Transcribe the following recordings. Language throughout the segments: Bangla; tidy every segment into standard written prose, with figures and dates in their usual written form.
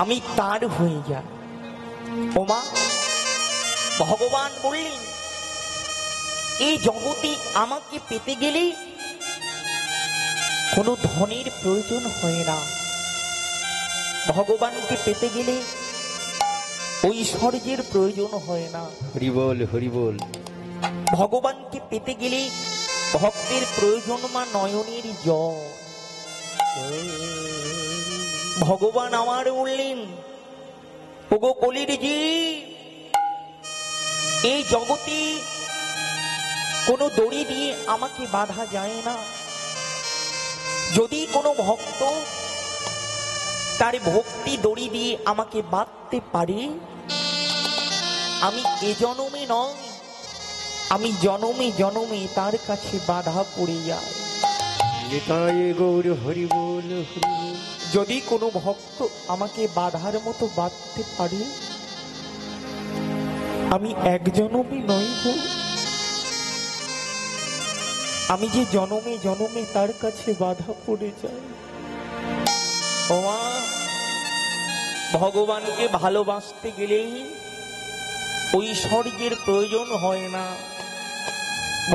আমি তার হয়ে যাই। ওমা, ভগবান বললেন এই জগতে আমাকে পেতে গেলে কোনো ধনের প্রয়োজন হয় না, ভগবানকে পেতে গেলে ঐশ্বর্যের প্রয়োজন হয় না। হরি বল, হরি বল। ভগবানকে পেতে গেলে ভক্তের প্রয়োজন মা নয়নের জল। ভগবান আমার বললেন, ওগো কলির জি, এই জগতে কোনো দড়ি দিয়ে আমাকে বাঁধা যায় না। যদি কোনো ভক্ত তার ভক্তি দড়ি দিয়ে আমাকে বাঁধতে পারে, আমি এ জনমে নয়, আমি জনমে জনমে তার কাছে বাধা পড়ে যাই। গৌর হরি বল, হরি বল। যদি কোনো ভক্ত আমাকে বাধার মতো বাঁধতে পারে, আমি এক জনমে নই গো, আমি যে জনমে জনমে তার কাছে বাধা পড়ে যাই। ওমা, ভগবানকে ভালোবাসতে গেলেই ঐশ্বর্যের প্রয়োজন হয় না।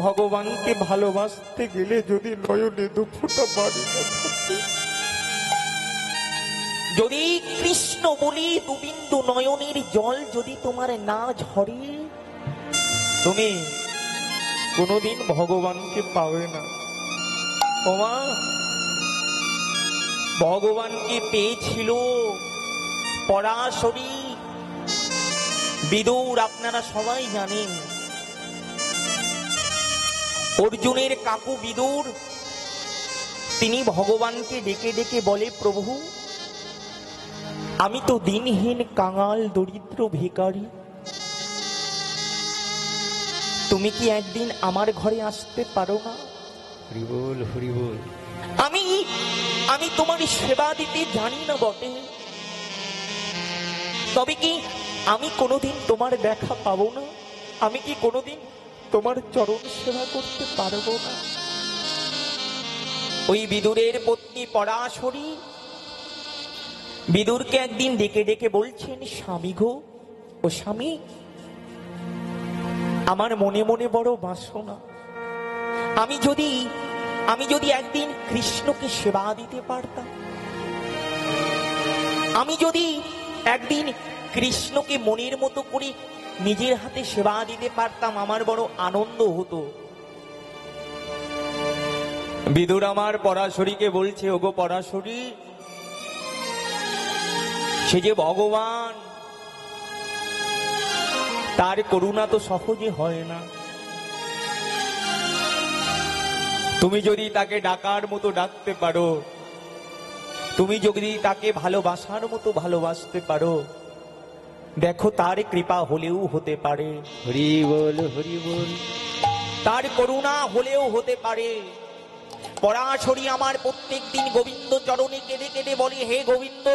ভগবানকে ভালোবাসতে গেলে যদি নয়নে দুফোঁটা পানি না থাকে, যদি কৃষ্ণ বলি দুবিন্দু নয়নের জল যদি তোমার না ঝরে, তুমি কোনোদিন ভগবানকে পাবে না। ওমা, ভগবানকে পেয়েছিল পরাশরী, বিদুর আপনারা সবাই জানেন। অর্জুনের কাকু বিদুর, তিনি ভগবানকে ডেকে ডেকে বলে, প্রভু আমি তো দিনহীন কাঙাল দরিদ্র ভিখারি, তুমি কি একদিন আমার ঘরে আসতে পারো না? হরি বল, হরি বল। আমি তোমার সেবা দিতে জানি না বটে, তবে কি আমি কোনোদিন তোমার দেখা পাবো না? আমি কি কোনোদিন তোমার চরণ সেবা করতে পারবো না? ওই বিদুরের পত্নী পরাশরী বিদুরকে একদিন ডেকে ডেকে বলছেন, স্বামী গো, ও স্বামী, আমার মনে মনে বড় বাসনা, আমি যদি একদিন কৃষ্ণকে সেবা দিতে পারতাম, আমি যদি একদিন কৃষ্ণকে মনের মতো করে নিজের হাতে সেবা দিতে পারতাম, আমার বড় আনন্দ হতো। বিদুর আমার পরাশরীকে বলছে, ওগো পরাশরী, সে যে ভগবান, তার করুণা তো সহজে হয় না। তুমি যদি তাকে ডাকার মতো ডাকতে পারো, তুমি যদি তাকে ভালোবাসার মতো ভালোবাসতে পারো, দেখো তার কৃপা হলেও হতে পারে। হরি বল, হরি বল। তার করুণা হলেও হতে পারে। পরাশরী আমার প্রত্যেক দিন গোবিন্দ চরণে কেঁদে কেঁদে বলে, হে গোবিন্দ,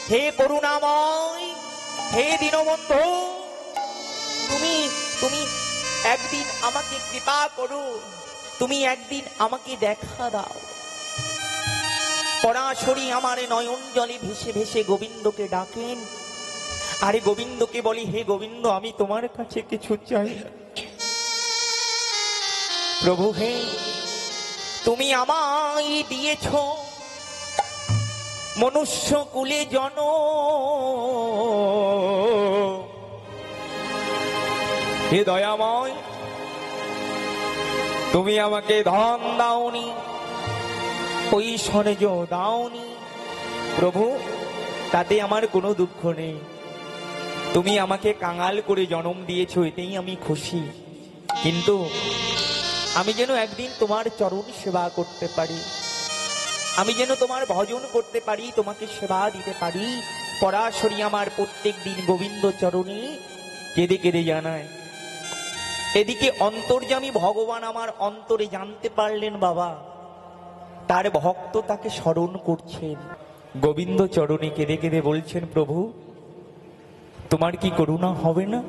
হে করুণাময়, হে দীনবন্ধু, তুমি একদিন আমাকে কৃপা করো, তুমি একদিন আমাকে দেখা দাও। পরাশরী আমার নয়ন জলে ভেসে ভেসে গোবিন্দকে ডাকেন, আরে গোবিন্দকে বলি, হে গোবিন্দ, আমি তোমার কাছে কিছু চাই। প্রভু হে, তুমি আমায় দিয়েছ মনুষ্য কুলে জন, হে দয়াময়, তুমি আমাকে ধন দাওনি, ঐশ্বর্য দাওনি। প্রভু, তাতে আমার কোনো দুঃখ নেই, তুমি আমাকে কাঙাল করে জন্ম দিয়েছো, এতেই আমি খুশি। কিন্তু আমি যেন একদিন তোমার চরণ সেবা করতে পারি, আমি যেন তোমার ভজন করতে পারি, তোমাকে সেবা দিতে পারি। পরাশরী আমার প্রত্যেক দিন গোবিন্দ চরণে কেঁদে কেঁদে জানায়। এদিকে অন্তর্যামী ভগবান আমার অন্তরে জানতে পারলেন, বাবা তার ভক্ত তাকে স্মরণ করছেন। গোবিন্দ চরণে কেঁদে কেঁদে বলছেন, প্রভু তোমার কি করুণা হবে না?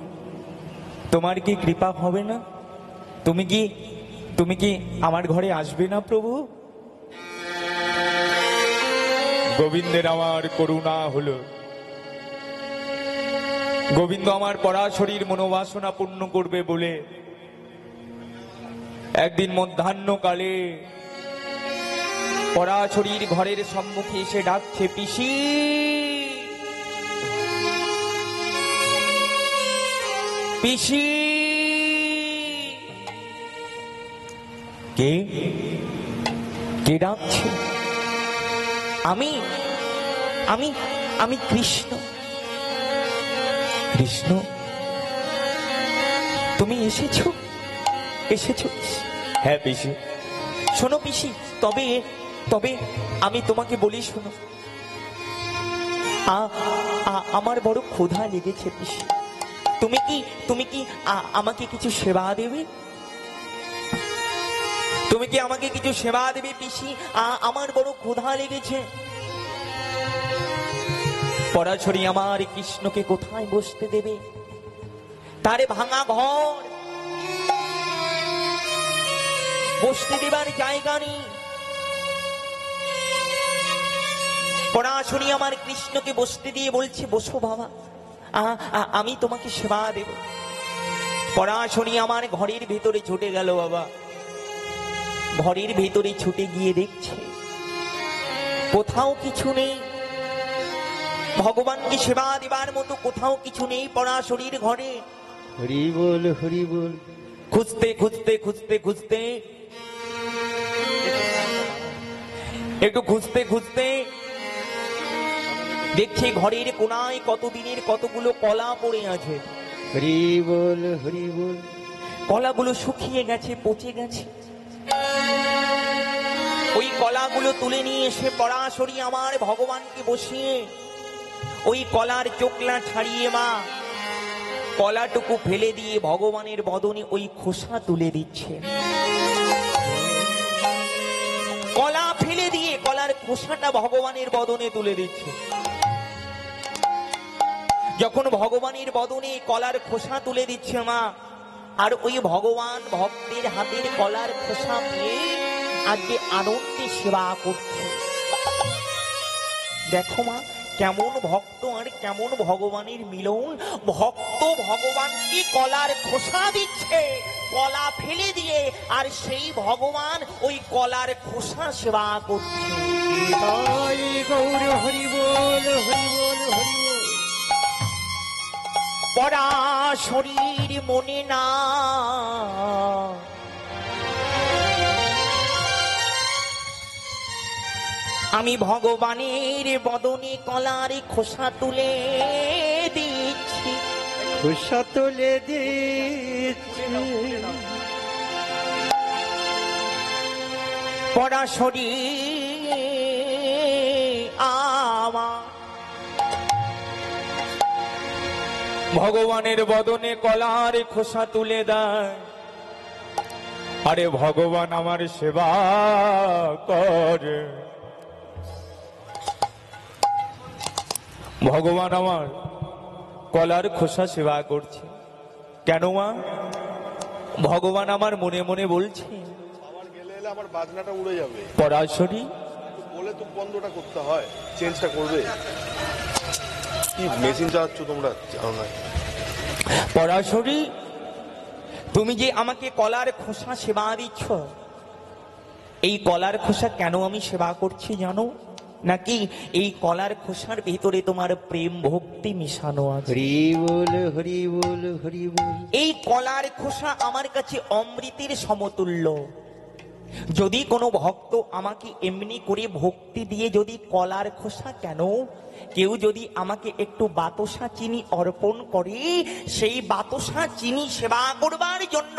তোমার কি কৃপা হবে না? তুমি কি আমার ঘরে আসবে না প্রভু? গোবিন্দের আমার করুণা হলো। গোবিন্দ আমার পরাশরীর মনোবাসনা পূর্ণ করবে বলে একদিন মধ্যাহ্নকালে পরাশরীর ঘরের সম্মুখে এসে ডাকছে, পিসি পিসি। কে কে ডাকছে? আমি আমি আমি কৃষ্ণ। কৃষ্ণ, তুমি এসেছো? এসেছো? হ্যাঁ পিসি। শোনো পিসি, তবে তবে আমি তোমাকে বলি, শোনো, আমার বড় ক্ষুধা লেগেছে পিসি। তুমি কি আমাকে কিছু সেবা দেবে? তুমি কি আমাকে কিছু সেবা দেবে পিসি? আমার বড় ক্ষুধা লেগেছে। পরাশরী আমার কৃষ্ণকে কোথায় বসতে দেবে? তারে ভাঙা ঘর, বসতে দেবার জায়গা নেই। পরাশরী আমার কৃষ্ণকে বসতে দিয়ে বলছে, বসো বাবা, আমি তোমাকে সেবা দেব। পরাশরী আমার ঘরের ভেতরে ছুটে গেল। বাবা ঘরের ভেতরে ছুটে গিয়ে দেখছে কোথাও কিছু নেই, ভগবানকে সেবা দেবার মতো কোথাও কিছু নেই পরাশরীর ঘরে। হরি বল হরি বল। খুঁজতে খুঁজতে খুঁজতে খুঁজতে একটু খুঁজতে খুঁজতে দেখছে ঘরের কোনায় কতদিনের কতগুলো কলা পড়ে আছে। হরি বল হরি বল। কলাগুলো শুকিয়ে গেছে, পচে গেছে। ওই কলাগুলো তুলে নিয়ে এসে পরাশরী আমার ভগবানকে বসিয়ে ওই কলার চোখলা ছাড়িয়ে মা কলাটুকু ফেলে দিয়ে ভগবানের বদনে ওই খোসা তুলে দিচ্ছে। কলা ফেলে দিয়ে কলার খোসাটা ভগবানের বদনে তুলে দিচ্ছে। যখন ভগবানের বদনে কলার খোসা তুলে দিচ্ছে মা, আর ওই ভগবান ভক্তের হাতের কলার খোসা পেয়ে আজকে আনন্দে সেবা করছে। দেখো মা, কেমন ভক্ত আর কেমন ভগবানের মিলন। ভক্ত ভগবানকে কলার খোসা দিচ্ছে, কলা ফেলে দিয়ে, আর সেই ভগবান ওই কলার খোসা সেবা করছে। গৌর হরি বল হরি বল হরি বল। পরাশরীর মনে না আমি ভগবানের বদনে কলার খোসা তুলে দিচ্ছি। খোসা তুলে দিচ্ছি। পরাশরী আমার ভগবানের বদনে কলার খোসা তুলে দেয়। আরে ভগবান আমার সেবা করে, ভগবান আমার কলার খোসা সেবা করছে। কেন মা? ভগবান আমার মনে মনে বলছে, আমার গেলে এলে আমার বাজনাটা উড়ে যাবে। পরাশরী বলে তো বন্ধটা করতে হয়, চেঞ্জটা করবে। কি মেশিন চালাচ্ছ তোমরা জানো না? পরাশরী, তুমি যে আমাকে কলার খোসা সেবা দিচ্ছ, এই কলার খোসা কেন আমি সেবা করছি জানো? নাকি এই কলার খোসার ভিতরে তোমার প্রেম ভক্তি মিশানো আছে? হরি বল হরি বল হরি বল। এই কলার খোসা আমার কাছে অমৃতের সমতুল্য। যদি কোনো ভক্ত আমাকে এমনি করে ভক্তি দিয়ে যদি কলার খোসা কেন, কেউ যদি আমাকে একটু বাতাসা চিনি অর্পণ করে, সেই বাতাসা চিনি সেবা করবার জন্য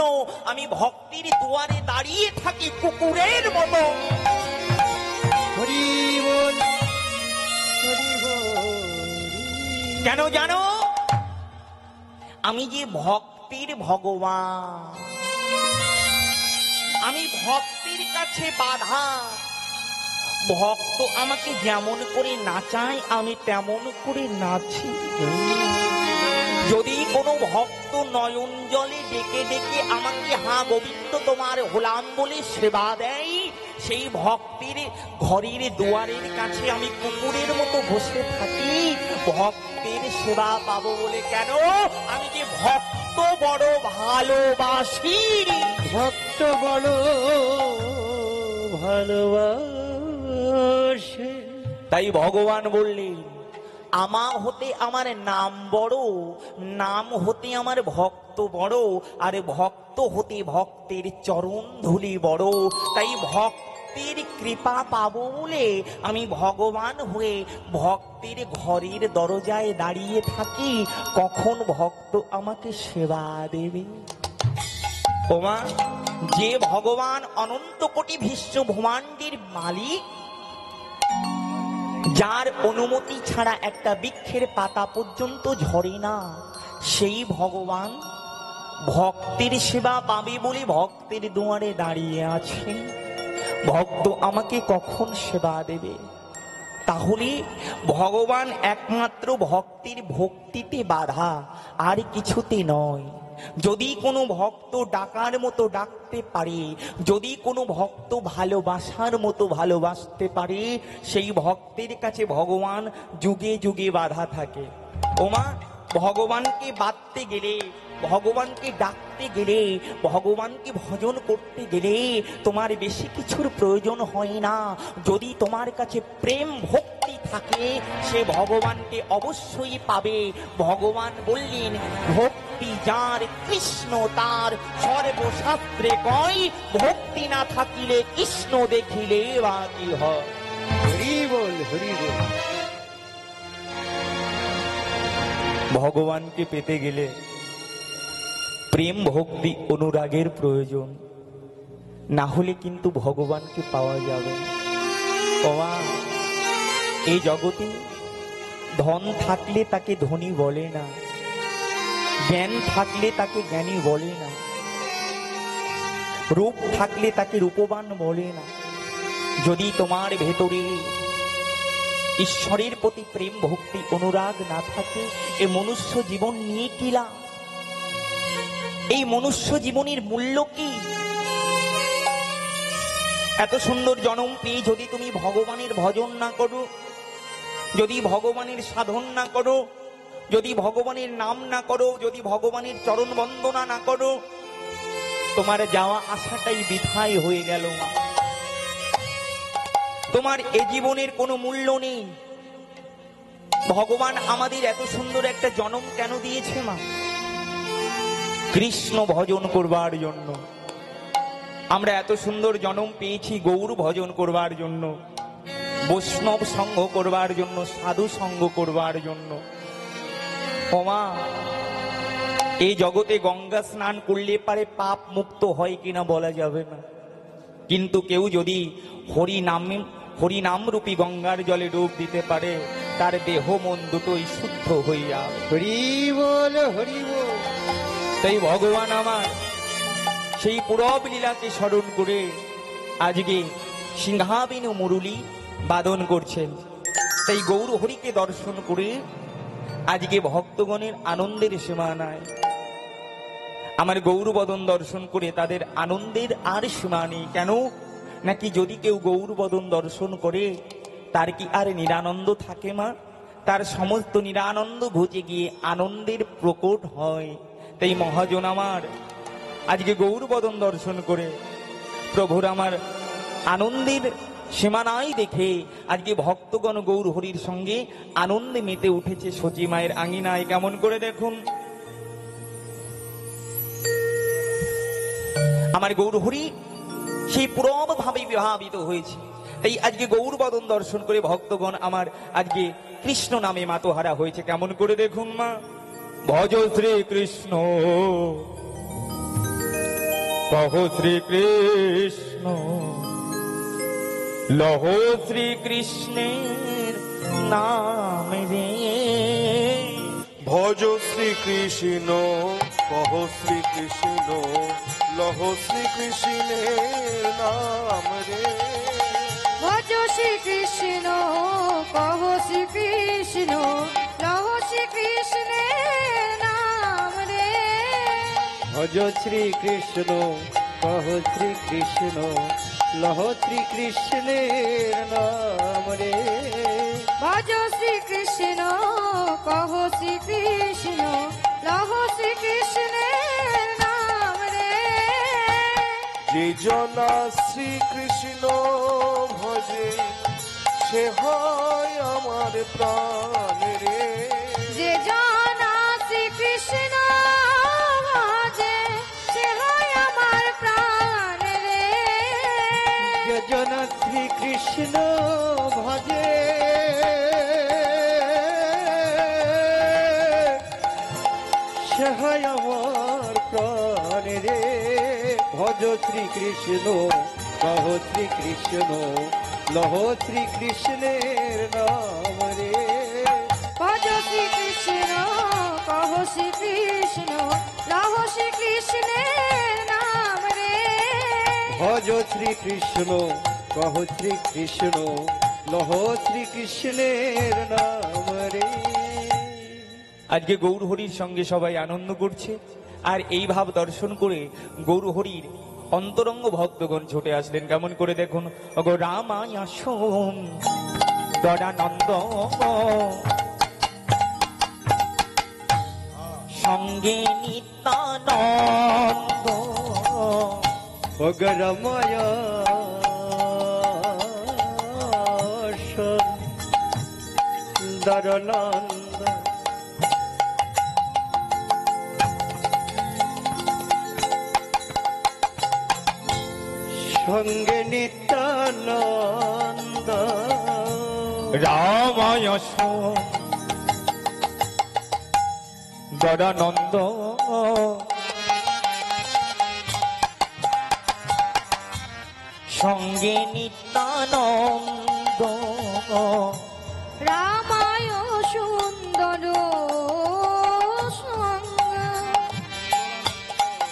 আমি ভক্তির দুয়ারে দাঁড়িয়ে থাকি কুকুরের মতো। হরি বল হরি বল। কেন জানো? আমি যে ভক্তির ভগবান, আমি ভক্তির কাছে বাধা। ভক্ত আমাকে যেমন করে নাচায় আমি তেমন করে নাচি। যদি কোনো ভক্ত নয়ন জলে ডেকে ডেকে আমাকে হা গোবিন্দ তোমার হলাম বলে সেবা দেয়, সেই ভক্তির ঘরের দুয়ারের কাছে আমি কুকুরের মতো বসে থাকি ভক্তের সেবা পাবো বলে। কেন? আমি যে ভক্ত বড় ভালোবাসি। ভক্ত বড় ভালোবাসে। তাই ভগবান বললেন, আমা হতে আমার নাম বড়, নাম হতে আমার ভক্ত বড়, আর ভক্ত হতে ভক্তের চরণ ধুলি বড়। তাই ভক্তের কৃপা পাবো বলে আমি ভগবান হয়ে ভক্তের ঘরের দরজায় দাঁড়িয়ে থাকি, কখন ভক্ত আমাকে সেবা দেবে। ওমা, যে ভগবান অনন্ত কোটি বিশ্ব ব্রহ্মাণ্ডের মালিক, যার অনুমতি ছাড়া একটা বৃক্ষের পাতা পর্যন্ত ঝরে না, সেই ভগবান ভক্তের সেবা পাবে বলে ভক্তের দুয়ারে দাঁড়িয়ে আছেন। ভক্ত আমাকে কখন সেবা দেবে? তাহলে ভগবান একমাত্র ভক্তির ভক্তিতে বাধা, আর কিছুতে নয়। যদি কোনো ভক্ত ডাকার মতো ডাকতে পারে, যদি কোনো ভক্ত ভালোবাসার মতো ভালোবাসতে পারে, সেই ভক্তের কাছে ভগবান যুগে যুগে বাধা থাকে। ওমা, ভগবানকে বাঁধতে গেলে, ভগবানকে ডাকতে গেলে, ভগবানকে ভজন করতে গেলে তোমার বেশি কিছুর প্রয়োজন হয় না। যদি তোমার কাছে প্রেম ভক্তি থাকে, সে ভগবানকে অবশ্যই পাবে। ভগবান বললেন, ভক্তি যার কৃষ্ণ তার, সর্বশাস্ত্রে কয়, ভক্তি না থাকিলে কৃষ্ণ দেখিলে বা কি হয়। হরি বল, হরি বল। ভগবানকে পেতে গেলে প্রেম ভক্তি অনুরাগের প্রয়োজন, না হলে কিন্তু ভগবানকে পাওয়া যাবে না। ওমা, এই জগতে ধন থাকলে তাকে ধনী বলে না, জ্ঞান থাকলে তাকে জ্ঞানী বলে না, রূপ থাকলে তাকে রূপবান বলে না। যদি তোমার ভেতরে ঈশ্বরের প্রতি প্রেম ভক্তি অনুরাগ না থাকে, এ মনুষ্য জীবন নিয়ে কি লাভ? এই মনুষ্য জীবনের মূল্য কি? এত সুন্দর জন্ম পেয়ে যদি তুমি ভগবানের ভজন না করো, যদি ভগবানের সাধন না করো, যদি ভগবানের নাম না করো, যদি ভগবানের চরণ বন্দনা না করো, তোমার যাওয়া আশাটাই বৃথাই হয়ে গেল। তোমার এ জীবনের কোনো মূল্য নেই। ভগবান আমাদের এত সুন্দর একটা জন্ম কেন দিয়েছে মা? কৃষ্ণ ভজন করবার জন্য। আমরা এত সুন্দর জন্ম পেয়েছি গৌর ভজন করবার জন্য, বৈষ্ণব সঙ্গ করবার জন্য, সাধু সঙ্গ করবার জন্য। ওমা, এই জগতে গঙ্গা স্নান করলে পারে পাপ মুক্ত হয় কিনা বলা যাবে না, কিন্তু কেউ যদি হরিনাম রূপী গঙ্গার জলে ডুব দিতে পারে, তার দেহ মন দুটোই শুদ্ধ হইয়া। হরি বল, হরি বল। তাই ভগবান আমার সেই পুরব লীলাকে স্মরণ করে আজকে সিংহাবিনু মুরলী বাদন করছেন। তাই গৌর হরিকে দর্শন করে আজকে ভক্তগণের আনন্দের সীমা নাই। আমার গৌরবদন দর্শন করে তাদের আনন্দের আর সীমা নেই। কেন? নাকি যদি কেউ গৌরবদন দর্শন করে, তার কি আর নিরানন্দ থাকে মা? তার সমস্ত নিরানন্দ ঘুচে গিয়ে আনন্দের প্রকট হয়। তাই মহাজন আমার আজকে গৌরবদন দর্শন করে প্রভুর আমার আনন্দের সীমানাই দেখে আজকে ভক্তগণ গৌর হরির সঙ্গে আনন্দে মেতে উঠেছে সচি মায়ের আঙিনায়। কেমন করে দেখুন, আমার গৌর হরি সেই পুরব ভাবে বিভাবিত হয়েছে। তাই আজকে গৌর বদন দর্শন করে ভক্তগণ আমার আজকে কৃষ্ণ নামে মাতোহারা হয়েছে। কেমন করে দেখুন মা, ভজ শ্রী কৃষ্ণ, কহ শ্রী কৃষ্ণ, লহ শ্রী কৃষ্ণের নাম রে। ভজ শ্রী কৃষ্ণ, কহ শ্রী কৃষ্ণ, লহ শ্রী কৃষ্ণের নাম রে। ভজ শ্রী কৃষ্ণ, কহ শ্রী কৃষ্ণ, লহ শ্রী কৃষ্ণের নাম রে। ভজ শ্রী কৃষ্ণ, কহ শ্রীকৃষ্ণ লহ শ্রীকৃষ্ণের নাম রে ভজ শ্রীকৃষ্ণ কহ শ্রীকৃষ্ণ লহ শ্রীকৃষ্ণের নাম রে যে জনা শ্রীকৃষ্ণ ভজে সে হয় আমার প্রাণ রে যে জানা শ্রীকৃষ্ণ ভজে সে হয় আমার প্রাণ রে যে জন শ্রীকৃষ্ণ ভজে সে হয় আমার প্রাণ রে ভজ শ্রীকৃষ্ণ কহ শ্রীকৃষ্ণ লহ শ্রীকৃষ্ণের নাম রে ভজ শ্রীকৃষ্ণ কহ শ্রীকৃষ্ণ লহ শ্রীকৃষ্ণের নাম রে ভজ শ্রীকৃষ্ণ কহ শ্রীকৃষ্ণ লহ শ্রীকৃষ্ণের নাম রে আজকে গৌরহরির সঙ্গে সবাই আনন্দ করছে আর এই ভাব দর্শন করে গৌরহরির অন্তরঙ্গ ভক্তগণ ছুটে আসলেন কেমন করে দেখুন অগো রামায় আসম দরানন্দ সঙ্গে নিত্যানন্দ ভগরময় সুন্দরনন্দ সঙ্গে নিত্যানন্দ রামায় দরানন্দ সঙ্গে নিত্যানন্দ রামায় সুন্দর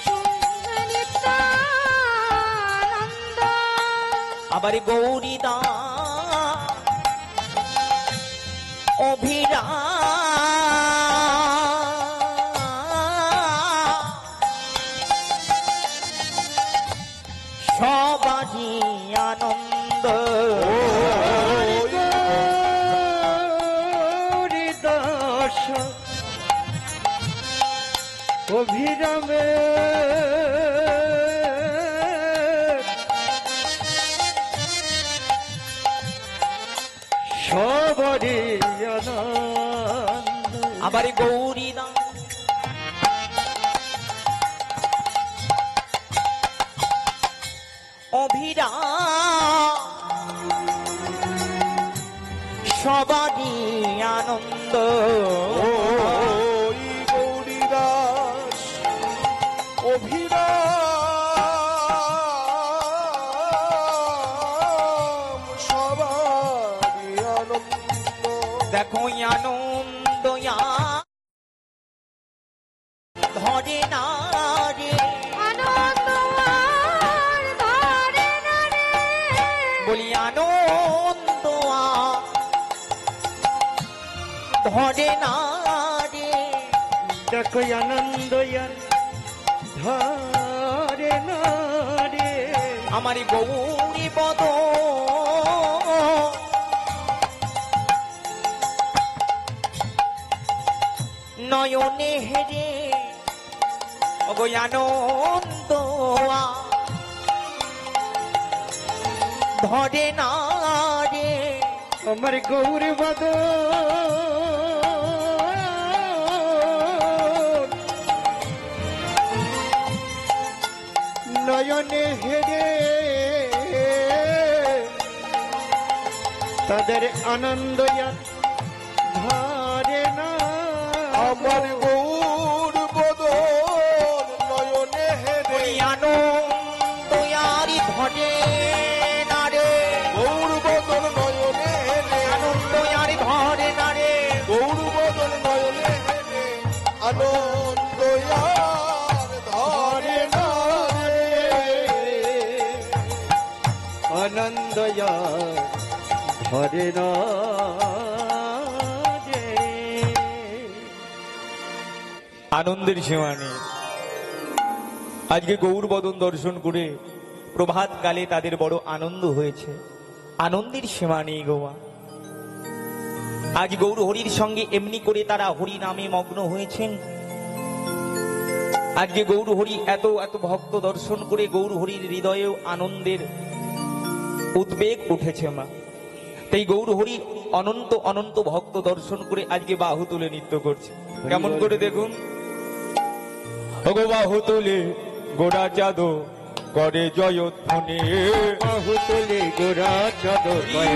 সঙ্গ নিত্যানন্দ আবার গৌরীদা অভিরা সবারই আনন্দ হরিদাস অভিরামে সবারই আনন্দ আবার গৌরীদা অভিরা সবারই আনন্দ ওই গৌরীদাস অভিরাম সবারই আনন্দ দেখো আনন্দ ধরে না রে আনন্দ আর ধরে না রে বলি আনন্দ ধরে না রে দেখো আনন্দ ধরে না রে আমার গৌরী পদ নয়নে হেরে অগো আনন্দ ধরে না রে আমার গৌরবদ নয়নে হেরে তাদের আনন্দ ধরে না আমার গৌর বদন নয়নে হেরে ওই আনন্দ আরি ধরে না রে গৌর বদন নয়নে হেরে আনন্দ আরি ধরে না রে গৌর বদন নয়নে হেরে আনন্দ আর ধরে না রে আনন্দ ধরে না রে আনন্দের সীমা নেই আজকে গৌর বদন দর্শন করে প্রভাত কালে তাদের বড় আনন্দ হয়েছে, আনন্দের সীমা নেই গোয়া। আজ গৌর হরির সঙ্গে এমনি করে তারা হরি নামে মগ্ন হয়েছেন। আজকে গৌর হরি এত এত ভক্ত দর্শন করে গৌর হরির হৃদয়েও আনন্দের উদ্বেগ উঠেছে মা। তাই গৌর হরি অনন্ত অনন্ত ভক্ত দর্শন করে আজকে বাহু তুলে নৃত্য করছে। কেমন করে দেখুন, ওগো বাহু তুলে গোড়া চাঁদ করে জয়ধ্বনি, বাহু তুলে গোরা চাঁদ করে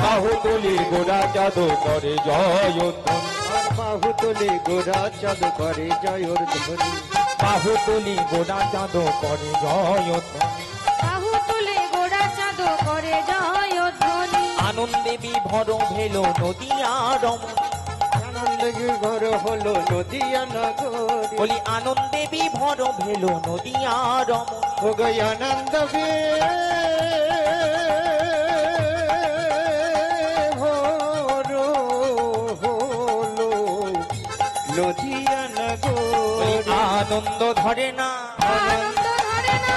বাহু তুলে গোড়া চাঁদ করে জয়ধ্বনি, আর বাহু তুলে গোরা চাঁদ করে জয়র ধ্বনি। বাহু তুলি গোড়া চাঁদ করে জয়ধ্বনি, বাহু তুলে গোড়া চাঁদ করে জয় ধ্বনি। আনন্দে বিভর ভেল নদিয়া রমণী, আনন্দে ঘর হলো নদিয়া নগর, বলি আনন্দে বিভর ভেল নদিয়া রমণী, ও গো আনন্দ ভোর হলো নদিয়া বলি নগর। আনন্দ ধরে না, আনন্দ ধরে না,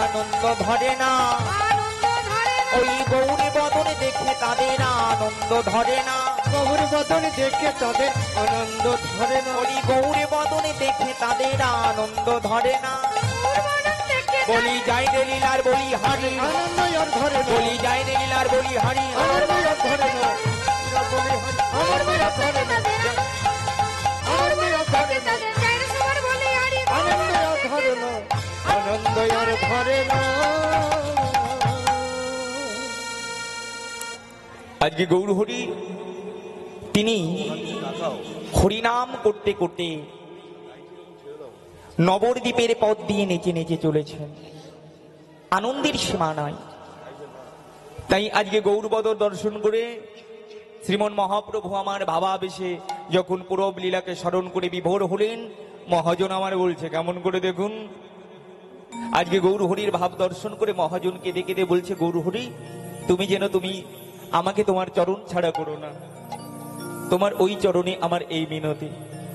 আনন্দ ধরে না, আনন্দ ধরে না। ওই গৌরী বদনে দেখে তাদের আনন্দ ধরে না, গৌর বদন দেখে তাদের আনন্দ ধরে না। ওই গৌরী বদনে দেখে তাদের আনন্দ ধরে না, বলি যাই রে লীলার বলি হারি, আনন্দ আর ধরে না, বলি যাই রে লীলার বলি হারি, আমার মেয়ে ধরে না, আমার মেয়ে ধরে না, আমার মেয়ে ধরে না, তাদের চাইর সবার বলে আরি আনন্দ আর ধরে না, আনন্দ আর ধরে না। আজকে গৌর হরি তিনি হরিনাম করতে করতে নবদ্বীপের পথ দিয়ে নেচে নেচে চলেছেন, আনন্দের সীমা নাই। তাই আজকে গৌরবদর দর্শন করে শ্রীমন মহাপ্রভু আমার ভাবাবেশে যখন পূরব লীলাকে স্মরণ করে বিভোর হলেন, মহাজন আমার বলছে কেমন করে দেখুন, আজকে গৌর হরির ভাব দর্শন করে মহাজন কেঁদে কেঁদে বলছে, গৌর হরি তুমি যেন তুমি আমাকে তোমার চরণ ছাড়া করো না, তোমার ওই চরণে আমার এই মিনতি।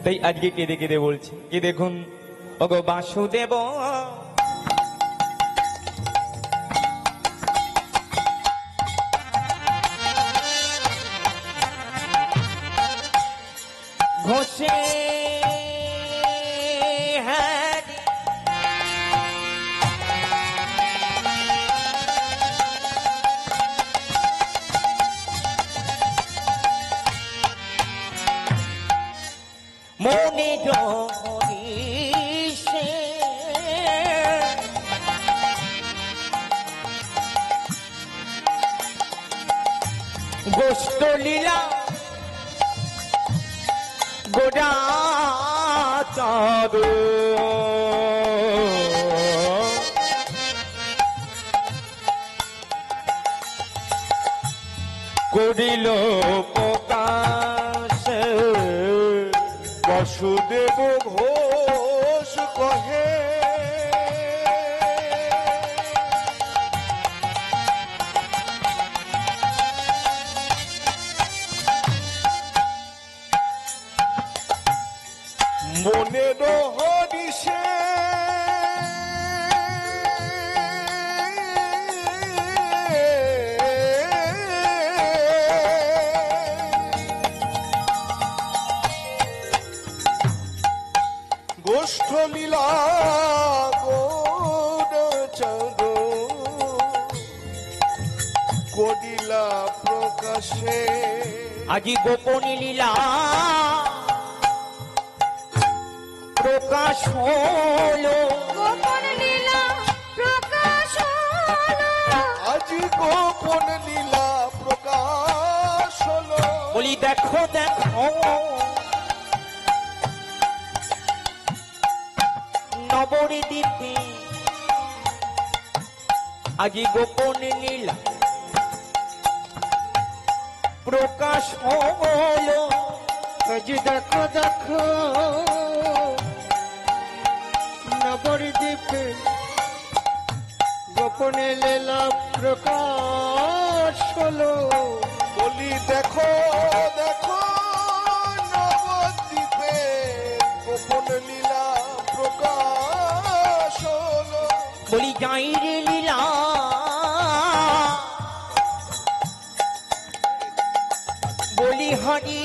তাই আজকে কেঁদে কেঁদে বলছে, কি দেখুন, ওগো বাসুদেব ঘষে হ্যাঁ মনে জগদীশে গোষ্ঠ লীলা গোড়া চাঁদ করিল প্রকাশ, বাসুদেব ঘোষ কহে মনের হরিষে গোষ্ঠ লীলা গোড়াচাঁদ করিলা প্রকাশে। আজি গোপন লীলা প্রকাশ হলো, গোপন লীলা প্রকাশ হলো। আজি গোপন লীলা প্রকাশ হলো। বলি দেখো দেখো নবদ্বীপে আজি গোপন লীলা প্রকাশ হলো, আজ দেখো দেখো নবদ্বীপে গোপনে লীলা প্রকাশ হলো। বলি দেখো দেখো নবদ্বীপে গোপন লীলা প্রকাশ বলি যাই রে লীলা বলি হরি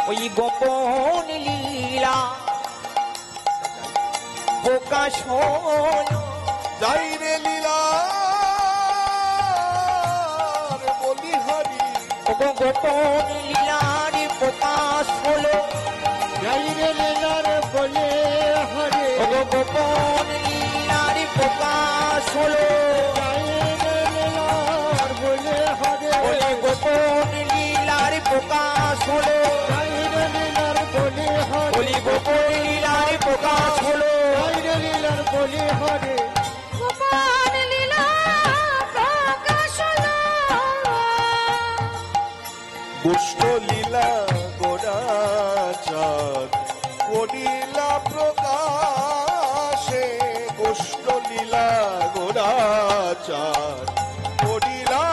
ওই গোপন লীলা প্রকাশ হলো যাই রে লীলা বলি হরি গোপন লীলার প্রকাশ হলো যাই রে লীলার বলে হরে গোপন লীলার প্রকাশ হলো যাই রে লীলার বলে হরে গোপন লীলার প্রকাশ হলো যাই রে লীলার বলে হরে বলি গোপন লীলার প্রকাশ হলো যাই রে লীলার বলে হরে গোপন লীলা প্রকাশ হলো গোষ্ঠ লীলা গোড়াচাঁদ করিলা প্রকাশে গোষ্ঠ লীলা গোড়াচাঁদ করিলা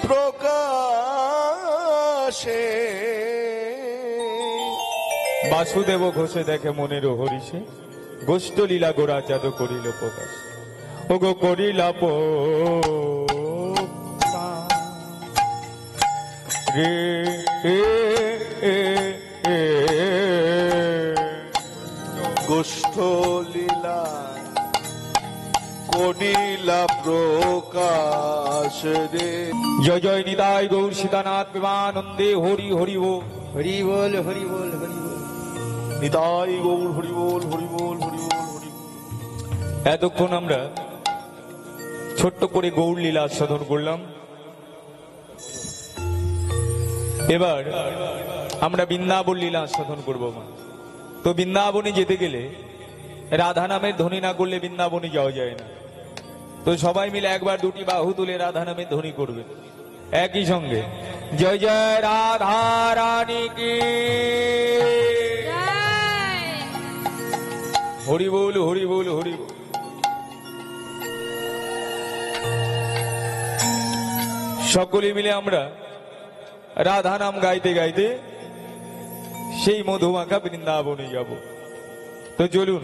প্রকাশে বাসুদেব ঘোষে দেখে মনের হরিষে গোষ্ঠ লীলা গোড়াচাঁদ করিল প্রকাশ ও গো করিলা রে গোষ্ঠ লীলা করিলা প্রকাশ রে জয় জয় নিতাই গৌর সীতানাথ প্রেমানন্দে হরি হরি ও হরি বল হরি বল হরি বল নিতাই গৌর হরি বল হরি বল হরি বল হরি বল। এতক্ষণ আমরা ছোট্ট করে গৌর লীলা আস্বাদন করলাম। এবার আমরা বৃন্দাবন লীলা আস্বাদন করবো মা। তো বৃন্দাবনে যেতে গেলে রাধা নামের ধ্বনি না করলে বৃন্দাবনে যাওয়া যায় না। তো সবাই মিলে একবার দুটি বাহু তুলে রাধা নামের ধ্বনি করবে একই সঙ্গে জয় জয় রাধা রানী কি জয় হরি বল হরি বল হরি বল। সকলে মিলে আমরা রাধা নাম গাইতে গাইতে সেই মধুমাখা বৃন্দাবনে যাব। তো চলুন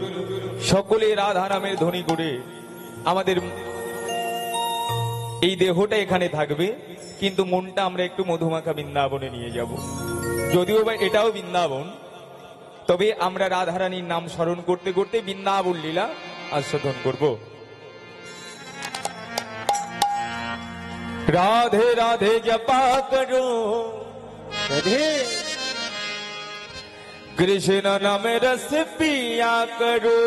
সকলে রাধা নামের ধ্বনি করে আমাদের এই দেহটা এখানে থাকবে, কিন্তু মনটা আমরা একটু মধুমাখা বৃন্দাবনে নিয়ে যাব। যদিও বা এটাও বৃন্দাবন, তবে আমরা রাধারানীর নাম স্মরণ করতে করতে বৃন্দাবন লীলা আস্বাদন করব। राधे राधे जपा करो রাধে कृष्ण नाम रस पिया करो।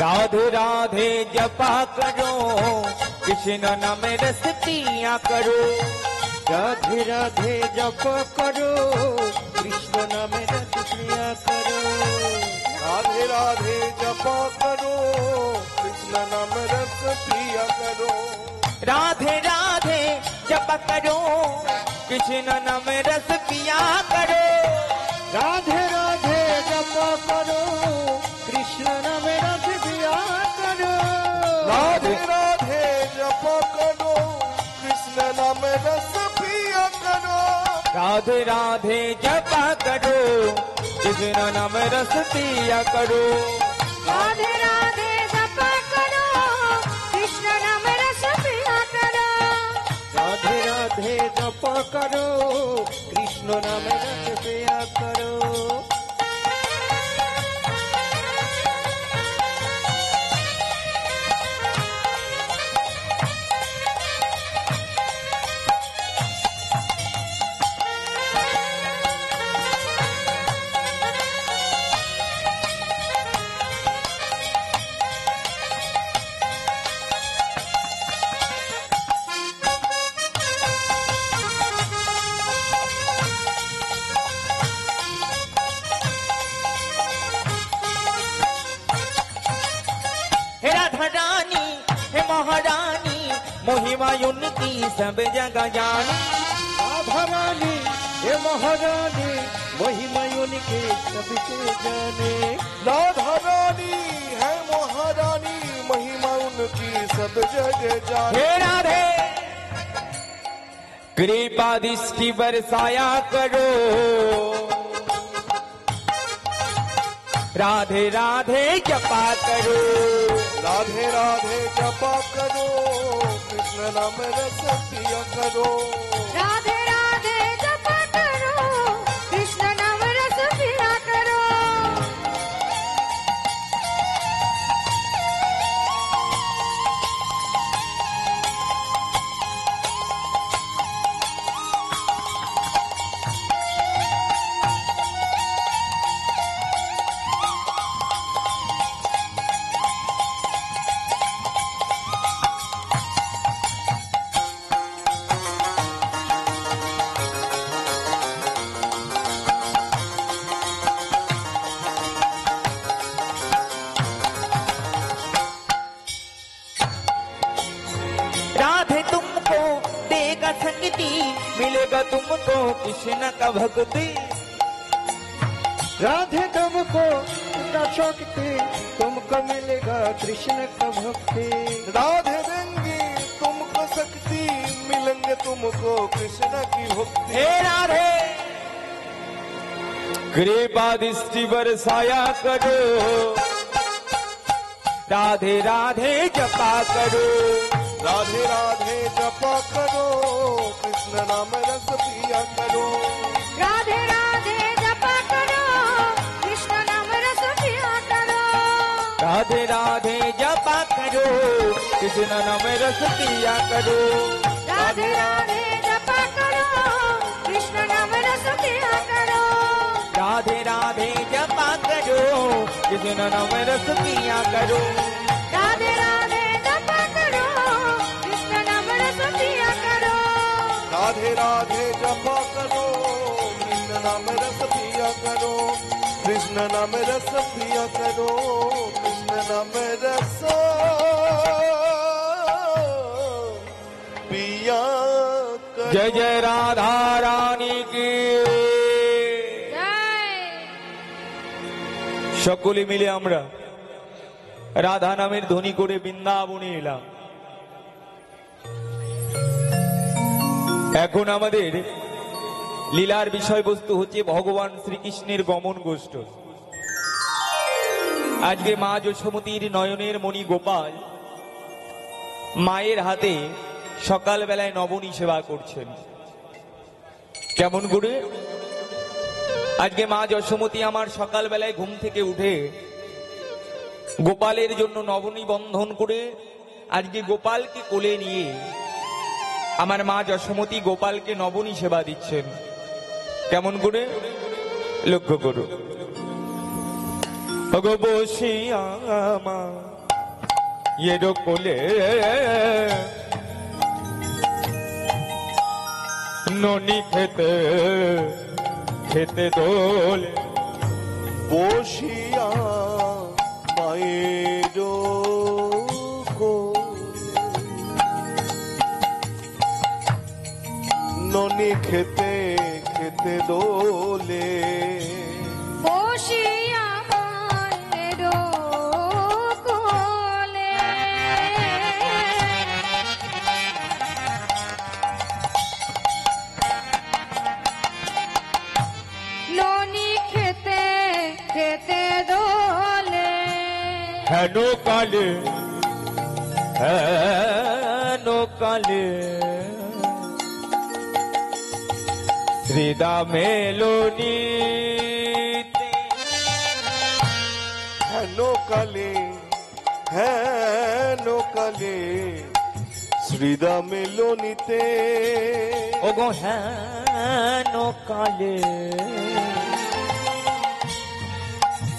राधे राधे जपा करो कृष्ण नाम रस पिया करो। রাধে রাধে জপ করো কৃষ্ণ নামে রস প্রিয়া করো। राधे राधे जपा करो कृष्ण नाम रस पिया करो। राधे राधे जप करो कृष्ण नाम रस पिया करो। রাধে রাধে জপ করো কৃষ্ণ নামে রস প্রিয়া করো। राधे राधे जपा करो कृष्ण नाम रस पिया करो। राधे राधे जप करो कृष्ण नाम रस पिया करो। राधे राधे जप करो कृष्ण नाम रस पिया करो। রাধে রাধে জপ করো কৃষ্ণ নামে রস প্রিয়া করো। राधा रानी है महारानी महिमा उनकी सब जगह जानी राधा रानी ये महारानी महिमा उनके सबके जाने राधा रानी है महारानी महिमा उनकी सब जगह जाने हे राधे कृपा दृष्टि बरसाया करो राधे राधे जपा करो राधे राधे जपा करो कृष्ण नाम रस पिया करो राधे राधे जपा करो कृष्ण नाम रस पिया करो राधे तुमको देगा संगति मिलेगा तुमको कृष्ण का भक्ति राधे तुमको का शक्ति तुमको मिलेगा कृष्ण का भक्ति राधे देंगे तुमको शक्ति मिलेंगे तुमको कृष्ण की भक्ति हे राधे कृपा दृष्टि बरसाया करो राधे राधे जपा करो राधे राधे जपा करो कृष्ण नाम रस पिया करो राधे राधे जपा करो कृष्ण नाम रस पिया करो राधे राधे जपा करो कृष्ण नाम रस पिया करो राधे राधे जपा करो कृष्ण नाम रस पिया करो राधे राधे जपा करो कृष्ण नाम रस पिया करो राधे राधे जपा करो कृष्ण नाम रस पिया करो राधे राधे जपा करो कृष्ण नाम रस पिया करो कृष्ण नाम रस पिया करो कृष्ण नाम रस पिया करो जय जय राधा रानी की জয় সকলে মিলে আমরা রাধা নামের ধ্বনি করে বৃন্দাবনে এলাম। এখন আমাদের লীলার বিষয়বস্তু হচ্ছে ভগবান শ্রীকৃষ্ণের গমন গোষ্ঠ। আজকে মা যশোমতীর নয়নের মণি গোপাল মায়ের হাতে সকালবেলায় নবনী সেবা করছেন। কেমন করে আজকে মা যশোমতী আমার সকালবেলায় ঘুম থেকে উঠে গোপালের জন্য নবনী বন্ধন করে আজকে গোপালকে কোলে নিয়ে আমার মা যশোমতী গোপালকে নবনী সেবা দিচ্ছেন। কেমন করে লক্ষ্য করো গো বসিয়া মা এর কোলে ননি খেতে খেতে দোলে বসিয়া মায়ের ননি খেতে খেতে দোলে বসিয়া মায়ের কোলে ননি খেতে খেতে দোলে হেন কালে হেন কালে শ্রীদা মেলোনি হেন কালে হেন কালে শ্রীদা মেলনিতে ওগো হেন কালে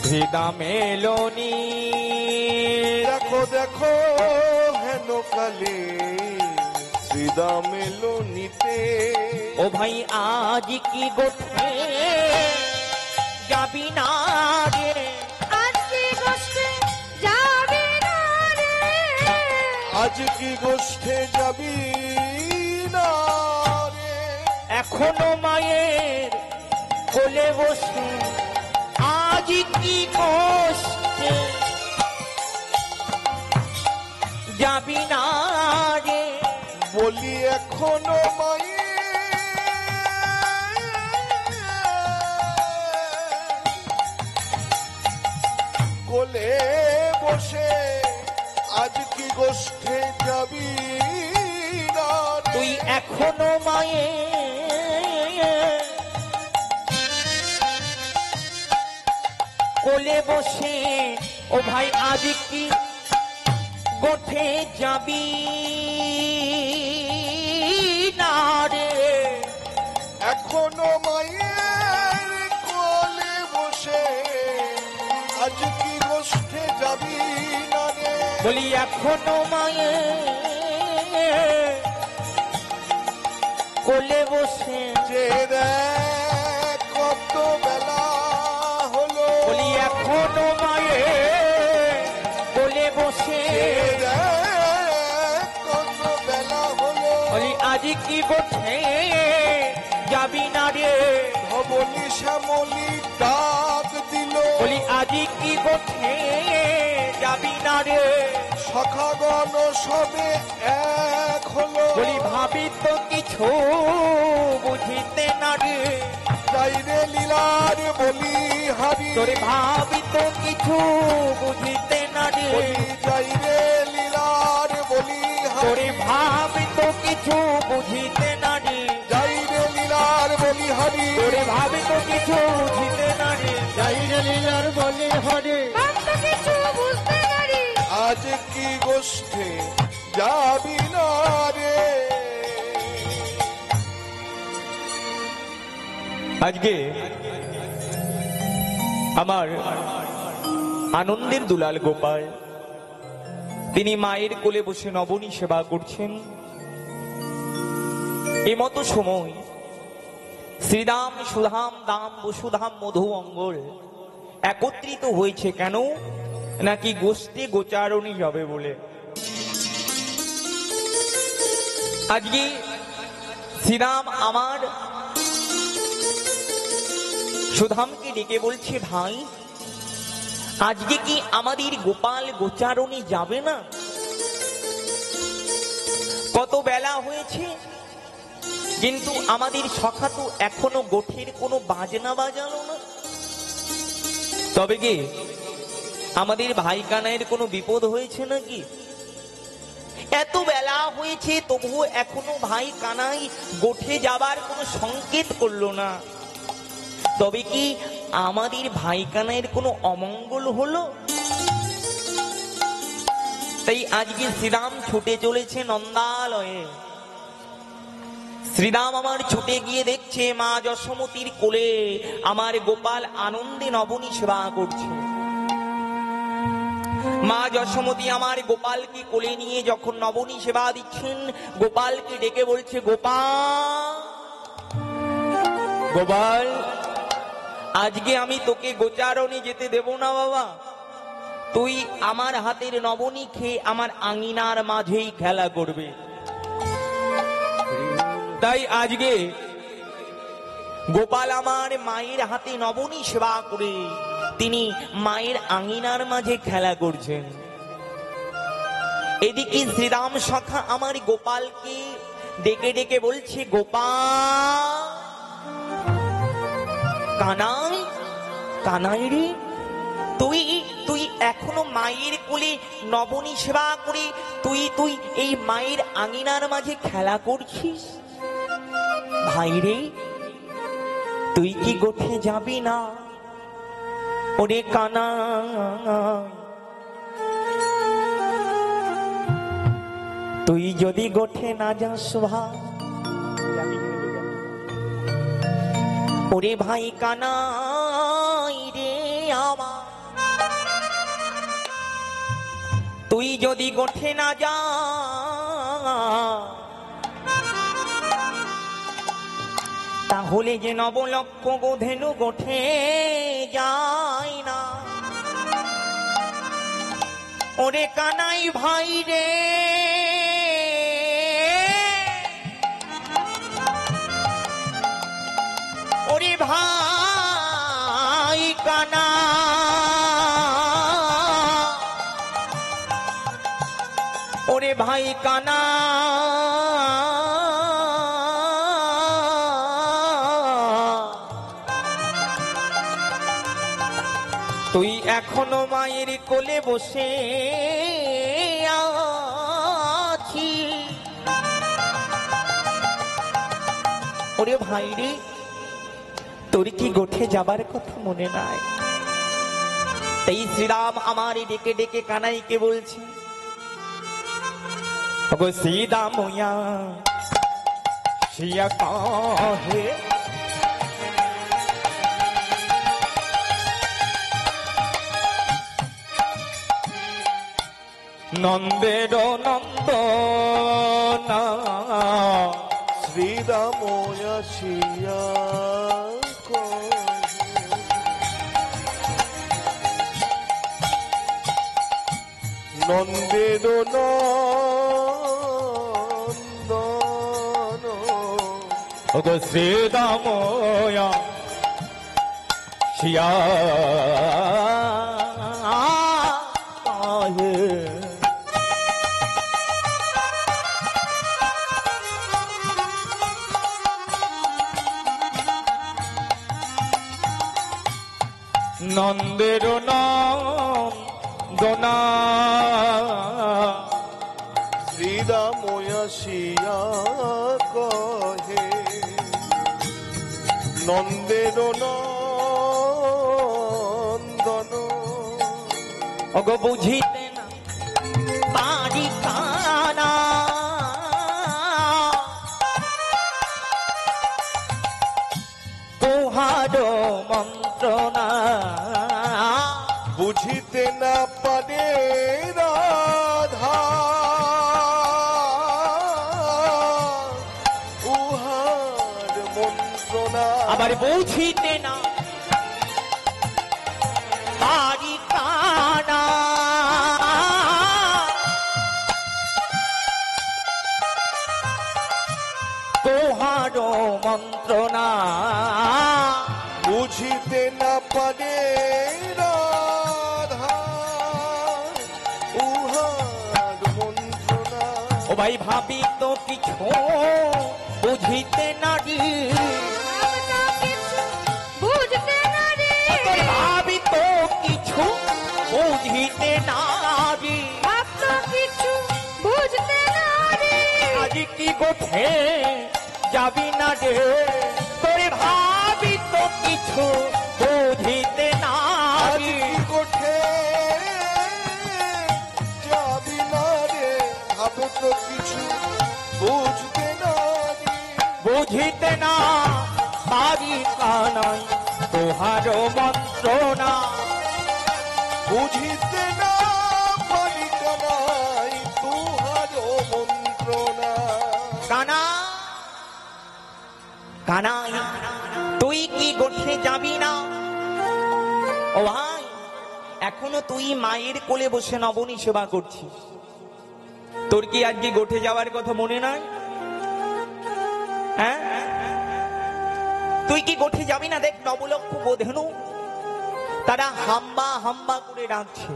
শ্রীদা মেলোনি দেখো দেখো হেন কালে শ্রীদা মেলনিতে ও ভাই আজ কি গোঠে যাবি না রে আজকে গোষ্ঠে যাবে না রে আজ কি গোষ্ঠে যাবি না রে? এখনো মায়ের কোলে বসে আজ কি কষ্টে যাবি না রে? বলি এখনো মায়ে কোলে বসে আজ কি গোষ্ঠে যাবি না রে? তুই এখনো মায়ের কোলে বসে ও ভাই আজ কি গোঠে যাবি না রে? এখনো মায়ের কোলে বসে আজ কি গোষ্ঠে যাবি না রে? বলি এখনো মায়ের কোলে বসে যে দেখ কত বেলা হলো। বলি এখনো মায়ের কোলে বসে যে দেখ কত বেলা হলো। বলি আজ কি গোঠে যাবি না রে? ধবলি শ্যামলি ডাক দিল। বলি আজ কি গোঠে যাবি না রে? সখাগণ সবে এক হলো। বলি ভাবি তো কিছু বুঝিতে না রে। যাই রে লীলার বলি হারি। তোরে ভাবি তো কিছু বুঝিতে না রে। বলি যাই রে লীলার বলি তোরে হারি। ভাবি তো কিছু বুঝিতে না রে। যাই রে লীলার বলি হারি। তোরে ভাবি তো কিছু বুঝিতে না রে। যাই রে লীলার বলি হরে। ভক্ত কিছু বুঝতে পারি আজ কি গোষ্ঠে যাবি না রে? আজকে আমার আনন্দের দুলাল গোপাল তিনি মায়ের কোলে বসে নবনী সেবা করছেন। এমতো সময় শ্রীদাম সুধাম দাম বসুধাম মধু অঙ্গল একত্রিত হয়েছে কেন? নাকি গোষ্ঠী গোচারণী যাবে বলে। আজকে শ্রীরাম আমার সুধামকে ডেকে বলছে, ভাই আজকে কি আমাদের গোপাল গোচারণী যাবে না? কত বেলা হয়েছে কিন্তু আমাদের সখা তো এখনো গোঠের কোনো বাজনা বাজালো না। তবে কি আমাদের ভাই কানাইয়ের কোনো বিপদ হয়েছে নাকি? এত বেলা হয়েছে তবুও এখনো ভাই কানাই গোঠে যাবার কোনো সংকেত করলো না। তবে কি আমাদের ভাই কানাইয়ের কোনো অমঙ্গল হলো? তাই আজকে শ্রীরাম ছুটে চলেছে নন্দালয়ে। শ্রীরাম আমার ছুটে গিয়ে দেখছে মা যশোমতীর কোলে আমার গোপাল আনন্দে নবনী সেবা করছে। মা যশোমতী আমার গোপালকে কোলে নিয়ে যখন নবনী সেবা দিচ্ছেন, গোপালকে ডেকে বলছে, গোপাল গোপাল আজকে আমি তোকে গোচারণে যেতে দেব না বাবা। তুই আমার হাতের নবনী খেয়ে আমার আঙিনার মাঝেই খেলা করবে। তাই আজকে গোপাল আমার মায়ের হাতে নবনী সেবা করে তিনি মায়ের আঙিনার মাঝে খেলা করছেন। এদিকে শ্রীরাম সখা আমার গোপালকে ডেকে ডেকে বলছে, গোপাল কানাই কানাই রে, তুই তুই এখনো মায়ের কোলে নবনী সেবা করে তুই তুই এই মায়ের আঙিনার মাঝে খেলা করছিস? ভাই রে, তুই কি গোঠে যাবি না? ওরে কানাই, তুই যদি গোঠে না যাস ভাই, ওরে ভাই কানাই রে আমার, তুই যদি গোঠে না যা তাহলে যে নবলক্ষ গোধেনু গোঠে যায় না। ওরে কানাই ভাই রে, ওরে ভাই কানা তুই এখনো মায়ের কোলে বসে আছি। ওরে ভাই রে, তোর কি গোঠে যাবার কথা মনে নাই? তাই শ্রীরাম আমার ডেকে ডেকে কানাইকে বলছে, ওগো সীতা মোয়া শিয়া কাহে নন্দের নন্দনা শ্রীরাম আসিয়া কহে, নন্দের নন্দন ওগো সীতা মোয়া শিয়া কাহে নন্দের নন্দনা শ্রীরাম আসিয়া কহে, নন্দের নন্দন ওগো বুঝিতে না পারি কানা তোহার মন্ত্রণা বুঝিতে না পারে রাধা উহার মন্ত্রণা। আবার বুঝিতে না পারি কানা তোহার মন্ত্রণা বুঝিতে না পারে রাধা উহার মন্ত্রণা। ও ভাই ভাবি তো কিছু বুঝিতে নারি বুঝতে না রে, ভাবি তো কিছু বুঝিতে নারি ভাব তো কিছু বুঝতে না রে, আজ কি গোঠে যাবি না রে তোরে ভাবি তো কিছু বুঝিতে আজ নারি কি কোঠে যাবি না রে, ভাবে তো কিছু বুঝতে না রে। বুঝিতে না পারি কানাই তোহার মন্ত্রণা বুঝিতে না পারি কানাই তুহার মন্ত্রণা। কানা কানাই তুই কি গোঠে যাবি না? ও ভাই, এখনো তুই মায়ের কোলে বসে নবনী সেবা করছিস, তোর কি আজকে গোঠে যাওয়ার কথা মনে নাই? হ্যাঁ, তুই কি গোঠে যাবি না? দেখ নবলক্ষ বোধেনু তারা হাম্বা হাম্বা করে ডাকছে,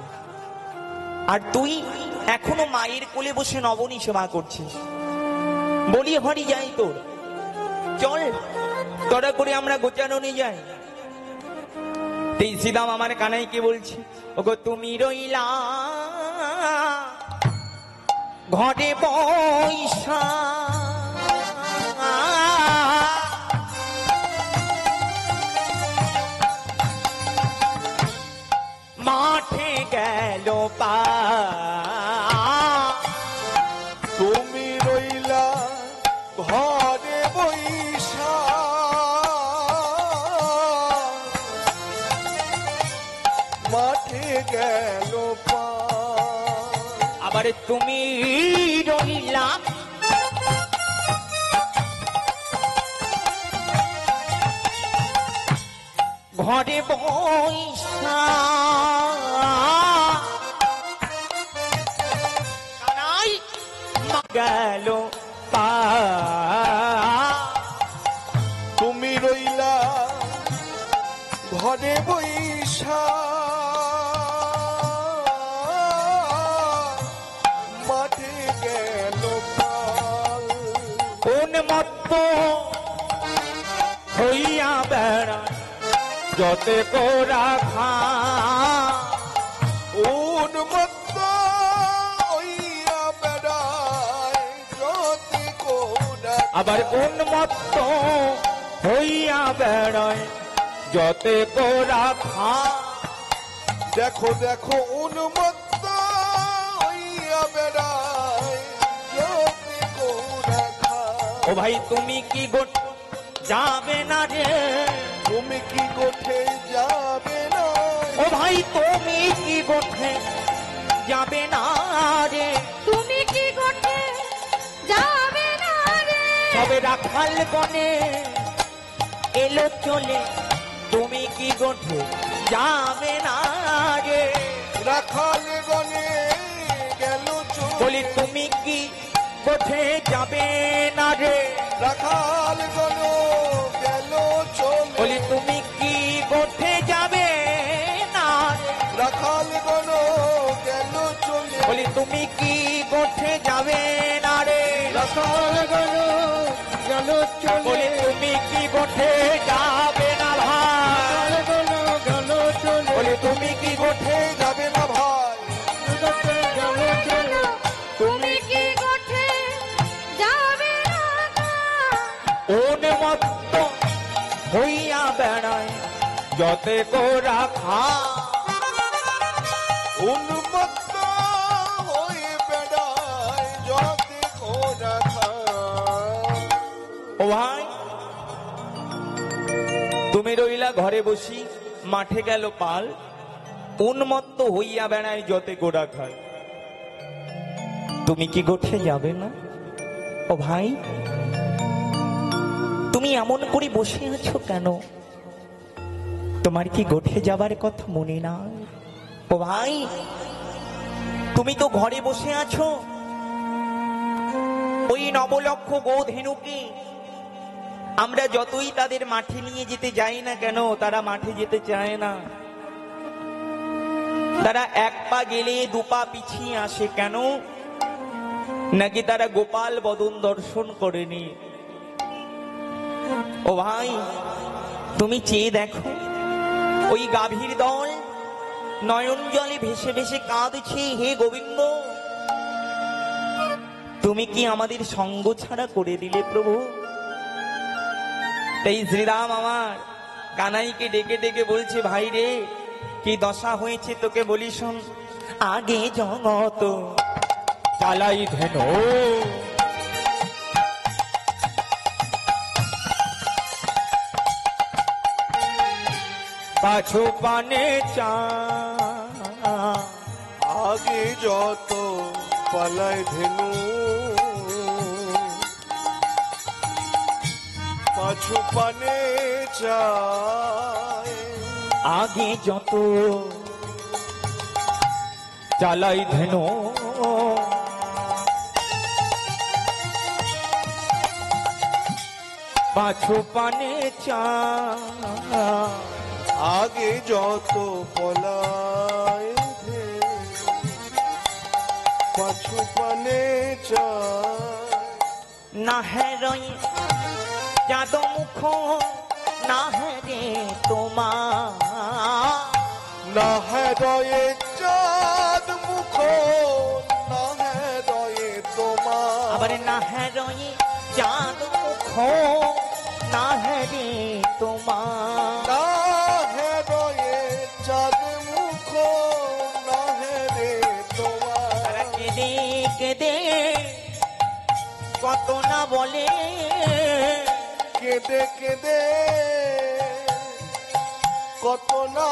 আর তুই এখনো মায়ের কোলে বসে নবনী সেবা করছিস। বলি হরি যাই তোর, চল তোরা করে আমরা গোচারণে যাই। শ্রীরাম আমার কানাইকে বলছি, ওগো তুমি রইলা ঘরে বৈশা মাঠে গেল পা তুমি রইলা ঘরে বৈশা মাঠে গেল পা। আবার তুমি রইলা ঘরে বৈশা কানাই গেল পা তুমি রইলা ঘরে বৈশা উঠে গেল কাল। উন্মত্ত হইয়া বেড়ায় যতে কোরা খা, উন্মত্ত হইয়া বেড়ায় যতে কোরা। আবার উন্মত্ত হইয়া বেড়ায় যতে কোরা খা। দেখো দেখো উন্মত্ত হইয়া বেড়ায় যতে কোরা খা। ও ভাই তুমি কি গোট যাবে না রে, তুমি কি গোঠে যাবে না? ও ভাই তুমি কি গোঠে যাবে না রে, তুমি কি গোঠে যাবে না রে, তবে রাখাল গনে এলো চলে, তুমি কি গোঠে যাবে না রে, রাখাল গনে গেল চলে। বলি তুমি কি গোঠে যাবে না রে, রাখাল গণ গেল চলে। বলি তুমি কি গোঠে যাবে না রে, রাখাল গণ গেল চলে। বলি তুমি কি গোঠে যাবে না রে, রাখাল গণ গেল চলে, বলি তুমি কি গোঠে যাবে না ভাই, রাখাল গণ গেল চলে, বলি তুমি কি গোঠে যাবে না ভাই। জগতে গেল চলে, তুমি কি গোঠে যাবে না গা। উন্মত্ত হইয়া বেড়ায় যতে কোরা খা। উন্মত্ত হয়ে বেড়ায় যতে কোরা খা। ও ভাই তুমি রইলা ঘরে বসি, মাঠে গেল পাল, উন্মত্ত হইয়া বেড়ায় যতে গোড়া খায়, তুমি কি গোঠে যাবে না? ও ভাই তুমি এমন করে বসে আছো কেন? তোমার কি গোঠে যাবার কথা মনে নাই? ও ভাই তুমি তো ঘরে বসে আছো, ওই নবলক্ষ গোধেনুকে আমরা যতই তাদের মাঠে নিয়ে যেতে যাই না কেন, তারা মাঠে যেতে চায় না। তারা এক পা গেলে দুপা পিছিয়ে আসে কেন? নাকি তারা গোপাল বদন দর্শন করেনি। ও ভাই তুমি চেয়ে দেখো, ওই গাভীর দল নয়ন জলে ভেসে ভেসে কাঁদছে, হে গোবিন্দ তুমি কি আমাদের সঙ্গ ছাড়া করে দিলে প্রভু? তাই শ্রীরাম আমার কানাইকে ডেকে ডেকে বলছে, ভাই রে কি দশা হয়েছে তোকে বলি শোন। আগে জগত চালাই ধেনো, পাছু পানে চা, আগে যত পালায় ধেনু, পাছু পানে চায়। আগে যত চালাই ধেনো, পাছু পানে চা, আগে যত পলায় ধেনু, পাছু পানে চায়। না হেরই যাদ মুখ, না হেরে তোমার, না হৃদয়ে চাঁদ মুখ, না হৃদয়ে তোমার। আবার না হেরই যাদ মুখ, না হেরে তোমার, না হৃদয়ে চাঁদ মুখ, না হেরে তোমার। তারা কেঁদে কেঁদে কত না বলে, কেঁদে কেঁদে কত না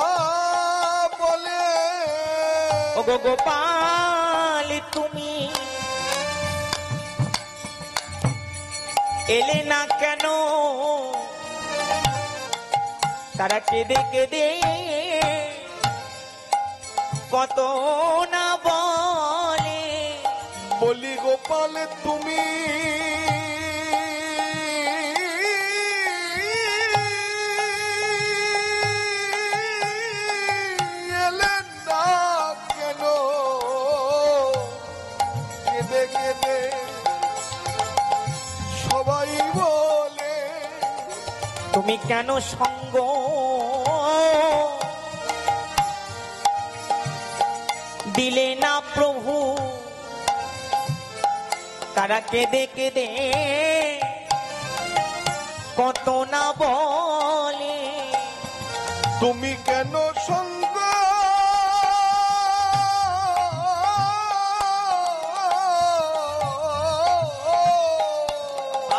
বলে। ও গো গোপাল তুমি এলে না কেন? তারা কেঁদে কেঁদে কত না বলে। বলি গোপাল তুমি এলেন না কেন? কেঁদে কেঁদে কেঁদে সবাই বলে তুমি কেন সঙ্গ দিলে না প্রভু, তারা কেঁদে কেঁদে কত না বলে। তুমি কেন সঙ্গ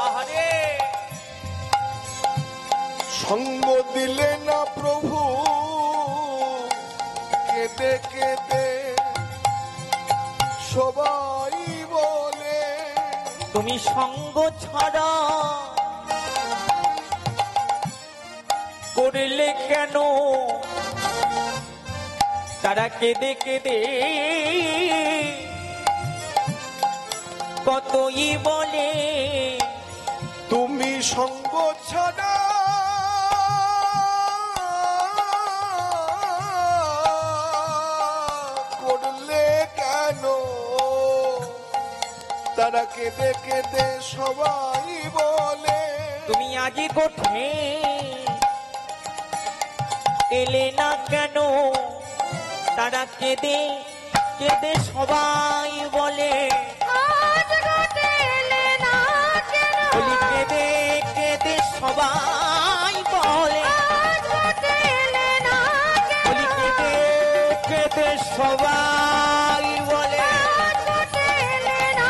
আহারে সঙ্গ দিলে না প্রভু, কেঁদে কেঁদে সবাই বলে তুমি সঙ্গ ছাড়া করলে কেন, তারা কেঁদে কেঁদে কতই বলে। তুমি সঙ্গ ছাড়া করলে কেন, তারা কেঁদে কেঁদে সবাই বলে তুমি আজি কোঠে এলে না কেন, তারা কেঁদে কেঁদে সবাই বলে। আজ ঘটে এলে না কেন, বলি কেঁদে কেঁদে সবাই বলে, আজ ঘটে এলে না কেন, বলি কেঁদে কেঁদে সবাই বলে। আজ ঘটে এলে না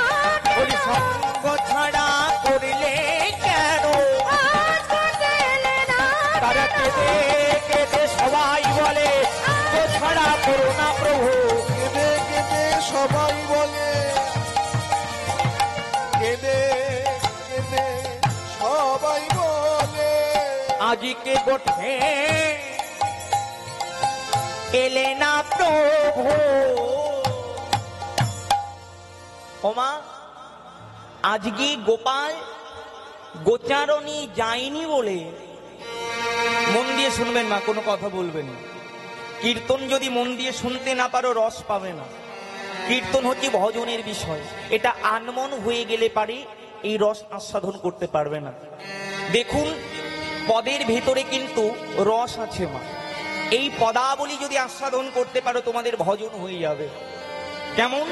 বলি কেন, সঙ্গ ছাড়া করলে কেন, আজ ঘটে এলে না তারা কেঁদে কেঁদে সবাই বলে। সঙ্গ ছাড়া করো না প্রভু, কেঁদে কেঁদে সবাই বলে, কেঁদে কেঁদে সবাই বলে আজকে গোঠে এলে না প্রভু। ওমা আজকে গোপাল গোচারণী যায়নি বলে, মন দিয়ে শুনবেন মা, কোনো কথা বলবেন না। কীর্তন যদি মন দিয়ে শুনতে না পারো রস পাবে না। কীর্তন হচ্ছে ভজনের বিষয়, এটা আনমন হয়ে গেলে পারে এই রস আস্বাদন করতে পারবে না। দেখুন পদের ভেতরে কিন্তু রস আছে মা, এই পদাবলী যদি আস্বাদন করতে পারো তোমাদের ভজন হয়ে যাবে। কেমন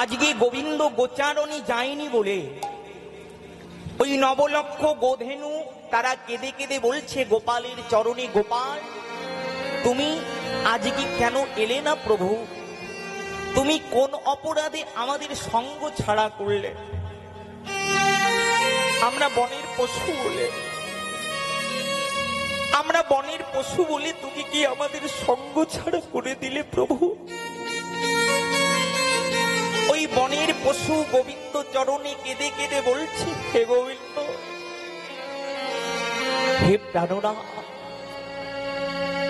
আজকে গোবিন্দ গোচারণী যায়নি বলে ওই নবলক্ষ গোধেনু তারা কেঁদে কেঁদে বলছে গোপালের চরণে, গোপাল তুমি আজকে কেন এলে না প্রভু, তুমি কোন অপরাধে আমাদের সঙ্গ ছাড়া করলে, আমরা বনের পশু বলে, আমরা বনের পশু বলে তুমি কি আমাদের সঙ্গ ছাড়া করে দিলে প্রভু। ওই বনের পশু গোবিন্দ চরণে কেঁদে কেঁদে বলছে, হে গোবিন্দ, হে প্রাণনা,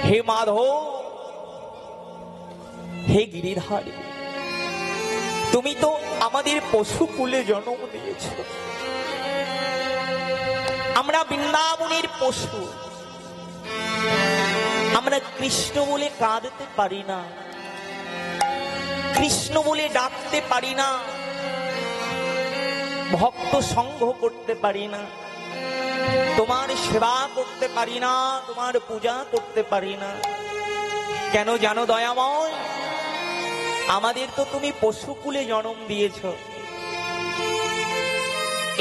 হে মাধব, হে গিরিধারী, তুমি তো আমাদের পশু কুলে জন্ম দিয়েছ, আমরা বৃন্দাবনের পশু, আমরা কৃষ্ণ বলে কাঁদতে পারি না, কৃষ্ণ বলে ডাকতে পারি না, ভক্ত সংঘ করতে পারি না, তোমার সেবা করতে পারি না, তোমার পূজা করতে পারি না। কেন জানো দয়াময়, আমাদের তো তুমি পশুকুলে জন্ম দিয়েছ,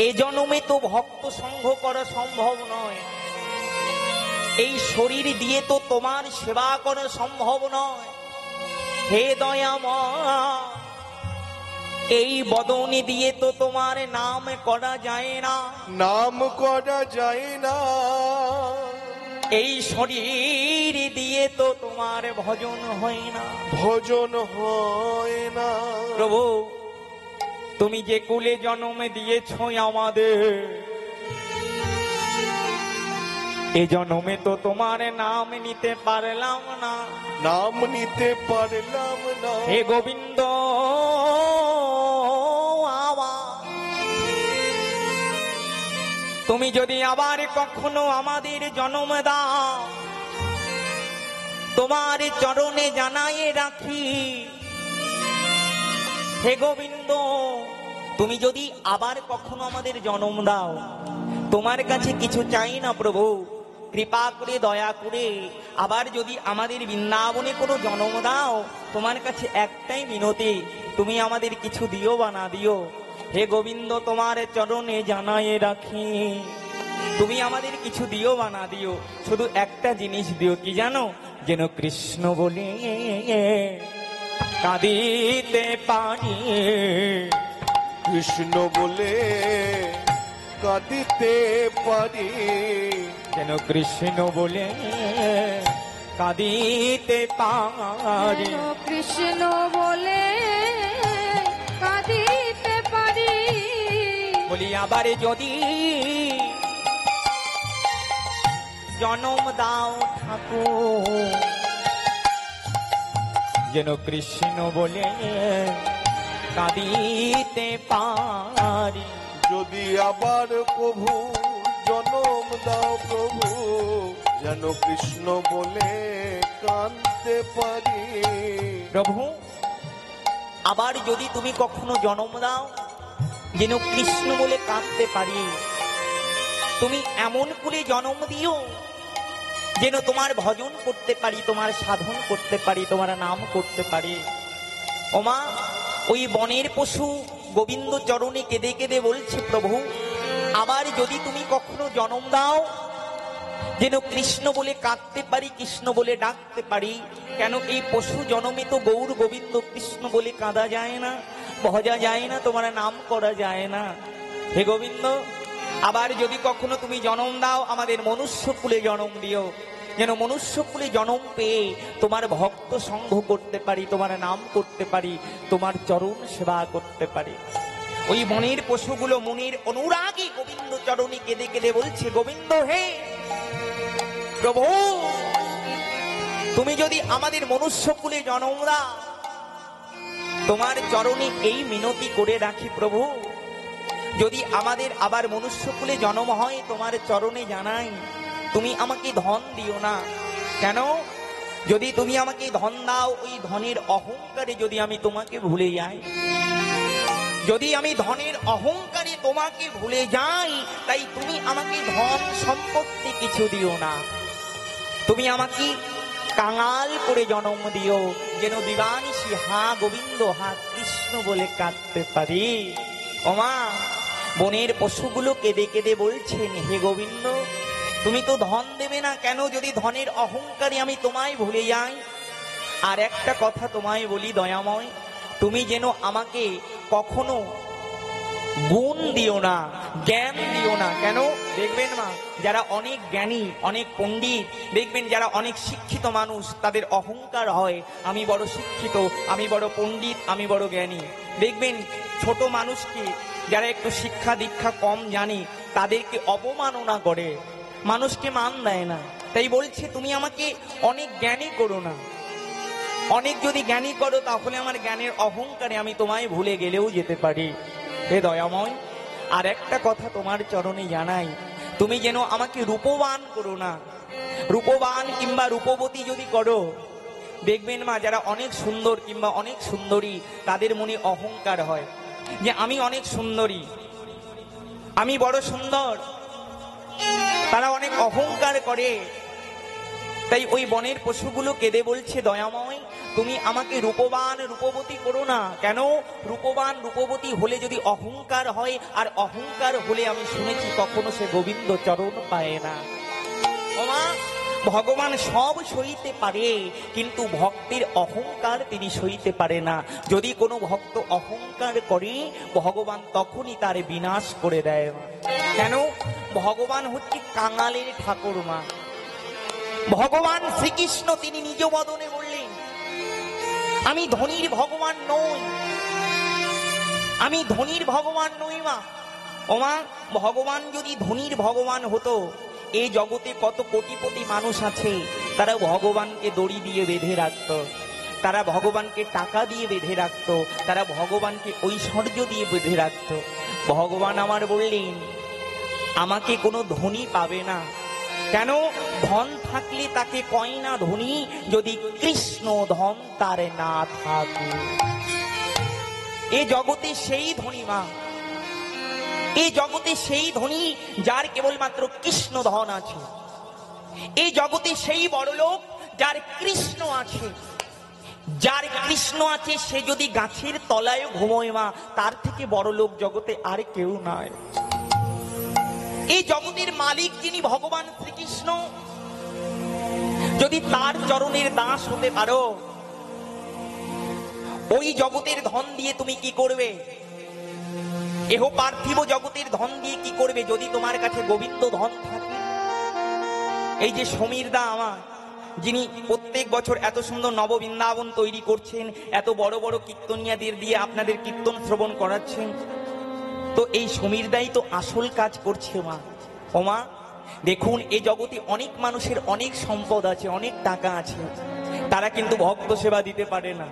এ জন্মে তো ভক্ত সংঘ করা সম্ভব নয়, এই শরীর দিয়ে তো তোমার সেবা করা সম্ভব নয়। হে দয়াময়, এই বদনে দিয়ে তো তোমার নাম করা যায় না, নাম করা যায় না, এই শরীর দিয়ে তো তোমার ভজন হয় না, ভজন হয় না। প্রভু তুমি যে কুলে জন্ম দিয়েছ আমাদের, এ জন্মে তো তোমার নাম নিতে পারলাম না, নাম নিতে পারলাম না। হে গোবিন্দ আমার, তুমি যদি আবার কখনো আমাদের জন্ম দাও, তোমার চরণে জানাই রাখি, হে গোবিন্দ তুমি যদি আবার কখনো আমাদের জন্ম দাও, তোমার কাছে কিছু চাই না প্রভু, কৃপা করে দয়া করে আবার যদি আমাদের বৃন্দাবনে কোনো জন্ম দাও, তোমার কাছে একটাই মিনতি, তুমি আমাদের কিছু দিও বা না দিও, হে গোবিন্দ তোমার চরণে জানাই রাখি, তুমি আমাদের কিছু দিও বা না দিও, শুধু একটা জিনিস দিও, কি জানো? যেন কৃষ্ণ বলে কাঁদিতে পারি, কৃষ্ণ বলে কাঁদিতে পারি, যেন কৃষ্ণ বলে কাঁদিতে পারি। কৃষ্ণ বলে কাঁদিতে পারি। বলি আবার যদি জনম দাও ঠাকুর, যেন কৃষ্ণ বলে কাঁদিতে পারি। যদি আবার প্রভু জনম দাও প্রভু, যেন কৃষ্ণ বলে কাঁদতে পারি। প্রভু আবার যদি তুমি কখনো জন্ম দাও, যেন কৃষ্ণ বলে কাঁদতে পারি। তুমি এমন করে জন্ম দিও যেন তোমার ভজন করতে পারি, তোমার সাধন করতে পারি, তোমার নাম করতে পারি। ওমা, ওই বনের পশু গোবিন্দ চরণে কেঁদে কেঁদে বলছে, প্রভু আবার যদি তুমি কখনো জন্ম দাও, যেন কৃষ্ণ বলে কাঁদতে পারি, কৃষ্ণ বলে ডাকতে পারি। কেন এই পশু জনমে তো গৌর গোবিন্দ কৃষ্ণ বলে কাঁদা যায় না, ভজা যায় না, তোমার নাম করা যায় না। হে গোবিন্দ, আবার যদি কখনো তুমি জন্ম দাও, আমাদের মনুষ্য কুলে জন্ম দিও, যেন মনুষ্য কুলে জন্ম পেয়ে তোমার ভক্ত সঙ্গ করতে পারি, তোমার নাম করতে পারি, তোমার চরণ সেবা করতে পারি। ওই বনের পশুগুলো মনের অনুরাগী গোবিন্দ চরণে কেঁদে কেঁদে বলছে, গোবিন্দ হে প্রভু, তুমি যদি আমাদের মনুষ্য কুলে জন্ম দাও, তোমার চরণে এই মিনতি করে রাখি প্রভু, যদি আমাদের আবার মনুষ্য কুলে জন্ম হয়, তোমার চরণে জানাই, তুমি আমাকে ধন দিও না। কেন? যদি তুমি আমাকে ধন দাও, ওই ধনের অহংকারে যদি আমি তোমাকে ভুলে যাই, যদি আমি ধনের অহংকারে তোমাকে ভুলে যাই, তাই তুমি আমাকে ধন সম্পত্তি কিছু দিও না, তুমি আমাকে কাঙাল করে জন্ম দিও, যেন দিবানিশি হা গোবিন্দ হা কৃষ্ণ বলে কাঁদতে পারি। ওমা, বনের পশুগুলো কেঁদে কেঁদে বলছেন, হে গোবিন্দ তুমি তো ধন দেবে না, কেন? যদি ধনের অহংকারে আমি তোমায় ভুলে যাই। আর একটা কথা তোমায় বলি দয়াময়, তুমি যেন আমাকে কখনো গুণ দিও না, জ্ঞান দিও না। কেন? দেখবেন মা, যারা অনেক জ্ঞানী, অনেক পণ্ডিত, দেখবেন যারা অনেক শিক্ষিত মানুষ, তাদের অহংকার হয়, আমি বড় শিক্ষিত, আমি বড় পণ্ডিত, আমি বড় জ্ঞানী। দেখবেন ছোট মানুষকে, যারা একটু শিক্ষা দীক্ষা কম জানে, তাদেরকে অবমাননা করে, মানুষকে মান দেয় না। তাই বলছে, তুমি আমাকে অনেক জ্ঞানী করো না, অনেক যদি জ্ঞানী করো তাহলে আমার জ্ঞানের অহংকারে আমি তোমায় ভুলে গেলেও যেতে পারি। হে দয়াময়, আর একটা কথা তোমার চরণে জানাই, তুমি যেন আমাকে রূপবান করো না। রূপবান কিংবা রূপবতী যদি করো, দেখবেন মা, যারা অনেক সুন্দর কিংবা অনেক সুন্দরী, তাদের মনে অহংকার হয় যে আমি অনেক সুন্দরী, আমি বড় সুন্দর, তারা অনেক অহংকার করে। তাই ওই বনের পশুগুলো কেঁদে বলছে, দয়াময় তুমি আমাকে রূপবান রূপবতী করো না। কেন? রূপবান রূপবতী হলে যদি অহংকার হয়, আর অহংকার হলে আমি শুনেছি কখনো সে গোবিন্দ চরণ পায় না। ওমা, ভগবান সব সইতে পারে, কিন্তু ভক্তের অহংকার তিনি সইতে পারে না। যদি কোনো ভক্ত অহংকার করে, ভগবান তখনই তার বিনাশ করে দেয়। কেন? ভগবান হচ্ছে কাঙালের ঠাকুর মা। ভগবান শ্রীকৃষ্ণ তিনি নিজ বদনে বললেন, আমি ধনীর ভগবান নই, আমি ধনীর ভগবান নই মা। ওমা, ভগবান যদি ধনীর ভগবান হতো, এই জগতে কত কোটিপতি মানুষ আছে, তারা ভগবানকে দড়ি দিয়ে বেঁধে রাখত, তারা ভগবানকে টাকা দিয়ে বেঁধে রাখত, তারা ভগবানকে ঐশ্বর্য দিয়ে বেঁধে রাখত। ভগবান আমার বললেন, আমাকে কোনো ধনী পাবে না। কেন? ধন থাকলে তাকে কয় না ধনী, যদি কৃষ্ণ ধন তার না থাকে। এ জগতে সেই ধনী মা। এই জগতে সেই ধনী যার কেবলমাত্র কৃষ্ণ ধন আছে। এই জগতে সেই বড়লোক যার কৃষ্ণ আছে। যার কৃষ্ণ আছে সে যদি গাছের তলায় ঘুমোয় মা, তার থেকে বড় লোক জগতে আর কেউ নাই। এই জগতের মালিক যিনি ভগবান শ্রীকৃষ্ণ, যদি তার চরণের দাস হতে পারো, ওই জগতের ধন দিয়ে তুমি কি করবে? এহ পার্থিব জগতের ধন দিয়ে কি করবে যদি তোমার কাছে গোবিন্দ ধন থাকে? এই যে সমীর দা আমার, যিনি প্রত্যেক বছর এত সুন্দর নববৃন্দাবন তৈরি করছেন, এত বড় বড় কীর্তনিয়াদের দিয়ে আপনাদের কীর্তন শ্রবণ করাচ্ছেন, তো এই সমীর দাই তো আসল কাজ করছে মা। ও মা, দেখুন এই জগতে অনেক মানুষের অনেক সম্পদ আছে, অনেক টাকা আছে, তারা কিন্তু ভক্ত সেবা দিতে পারে না,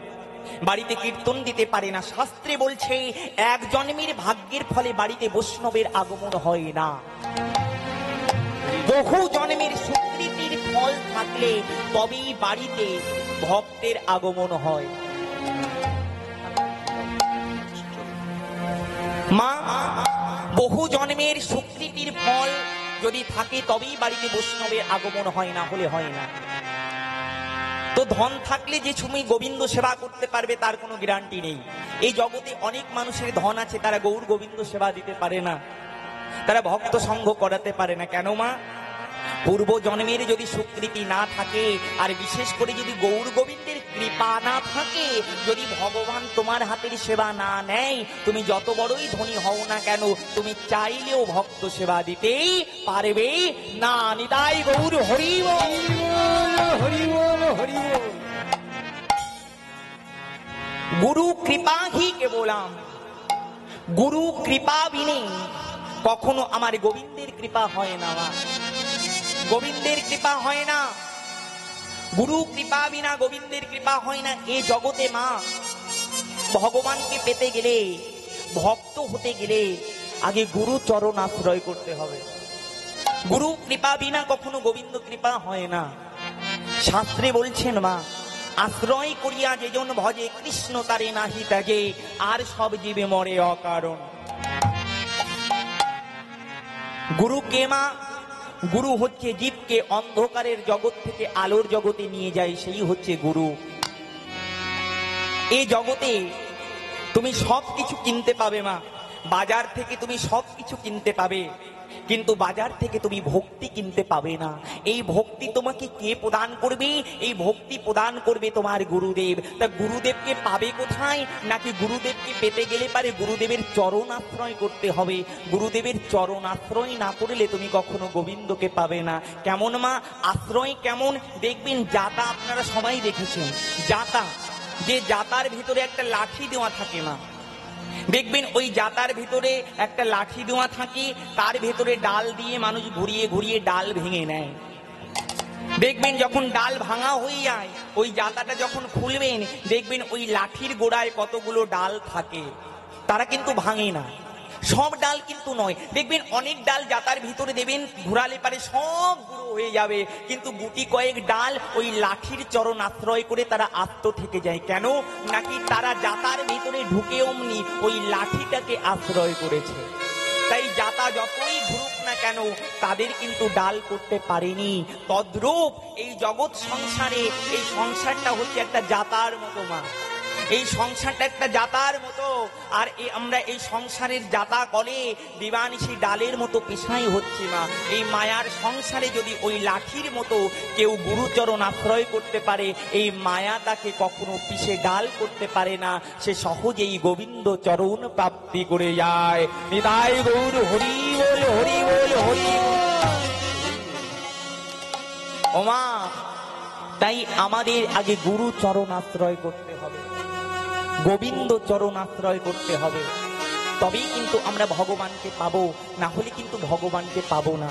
বাড়িতে কীর্তন দিতে পারে না। শাস্ত্রে বলছে এক জন্মের ভাগ্যের ফলে বাড়িতে বৈষ্ণবের আগমন হয় না, বহু জন্মের সুকৃতির ফল থাকলে তবেই বাড়িতে ভক্তের আগমন হয়। মা, বহু জন্মের সুকৃতির ফল যদি থাকে তবেই বাড়িতে বৈষ্ণবের আগমন হয়, না হলে হয় না। তো ধন থাকলে যে তুমি গোবিন্দ সেবা করতে পারবে তার কোনো গ্যারান্টি নেই। এই জগতে অনেক মানুষের ধন আছে, তারা গৌর গোবিন্দ সেবা দিতে পারে না, তারা ভক্ত সঙ্গ করাতে পারে না। কেন মা? পূর্ব জন্মের যদি স্বীকৃতি না থাকে, আর বিশেষ করে যদি গৌর গোবিন্দের কৃপা না থাকে, যদি ভগবান তোমার হাতের সেবা না নেয়, তুমি যত বড়ই ধনী হও না কেন, তুমি চাইলেও ভক্ত সেবা দিতেই পারবে না। নিতাই গৌর হরি বল, হরি বল, হরি বল। গুরু কৃপা হি কেবলাম, গুরু কৃপা বিনে কখনো আমার গোবিন্দের কৃপা হয় না মা, গোবিন্দের কৃপা হয় না। গুরু কৃপা বিনা গোবিন্দের কৃপা হয় না। এই জগতে মা, ভগবানকে পেতে গেলে, ভক্ত হতে গেলে আগে গুরু চরণ আশ্রয় করতে হবে। গুরু কৃপা বিনা কখনো গোবিন্দ কৃপা হয় না। শাস্ত্রে বলছেন মা, আশ্রয় করিয়া যেজন ভজে কৃষ্ণ তারে নাহি ত্যাগে, আর সব জীবে মরে অকারণ। গুরু কে মা? গুরু হচ্ছে জীবকে অন্ধকারের জগৎ থেকে আলোর জগতে নিয়ে যায়, সেই হচ্ছে গুরু। এই জগতে তুমি সবকিছু কিনতে পাবে মা, বাজার থেকে তুমি সবকিছু কিনতে পাবে, কিন্তু বাজার থেকে তুমি ভক্তি কিনতে পাবে না। এই ভক্তি তোমাকে কে প্রদান করবে? এই ভক্তি প্রদান করবে তোমার গুরুদেব। তা গুরুদেবকে পাবে কোথায়? নাকি গুরুদেবকে পেতে গেলে পারে গুরুদেবের চরণ আশ্রয় করতে হবে। গুরুদেবের চরণ আশ্রয় না করলে তুমি কখনো গোবিন্দকে পাবে না। কেমন মা? আশ্রয় কেমন দেখবেন, যাতা আপনারা সবাই দেখেছেন, যাতা, যে যাতার ভিতরে একটা লাঠি দেওয়া থাকে না, দেখবেন ওই জাতার ভিতরে একটা লাঠি দেওয়া থাকে, তার ভেতরে ডাল দিয়ে মানুষ ঘুরিয়ে ঘুরিয়ে ডাল ভেঙে নেয়। দেখবেন যখন ডাল ভাঙা হয়ে যায়, ওই জাতাটা যখন খুলবেন, দেখবেন ওই লাঠির গোড়ায় কতগুলো ডাল থাকে, তারা কিন্তু ভাঙে না। সব ডাল কিন্তু নয়, দেখবেন অনেক ডাল জাতার ভিতরে দেবেন, ঘুরালে পারে সব গুঁড়ো হয়ে যাবে, কিন্তু গুটি কয়েক ডাল ওই লাঠির চরণ আশ্রয় করে তারা আত্ম থেকে যায়। কেন? নাকি তারা জাতার ভিতরে ঢুকে অমনি ওই লাঠিটাকে আশ্রয় করেছে। তাই জাতা যতই ঘুরুক না কেন, তাদের কিন্তু ডাল করতে পারেনি। তদ্রূপ এই জগৎ সংসারে, এই সংসারটা হচ্ছে একটা জাতার মতো মা, এই সংসারটা একটা জাতার মতো। আর আমরা এই সংসারের জাতা কলে দিবানিশি ডালের মতো পেশাই হচ্ছে মা। এই মায়ার সংসারে যদি ওই লাঠির মতো কেউ গুরুচরণ আশ্রয় করতে পারে, এই মায়া তাকে কখনো পিষে ডাল করতে পারে না, সে সহজেই গোবিন্দ চরণ প্রাপ্তি করে যায়। নিতাই গৌর হরি বল, হরি বল, হরি বল। ওমা, তাই আমাদের আগে গুরু চরণ আশ্রয় করতে হবে, গোবিন্দ চরণ আশ্রয় করতে হবে, তবেই কিন্তু আমরা ভগবানকে পাবো, না হলে কিন্তু ভগবানকে পাবো না।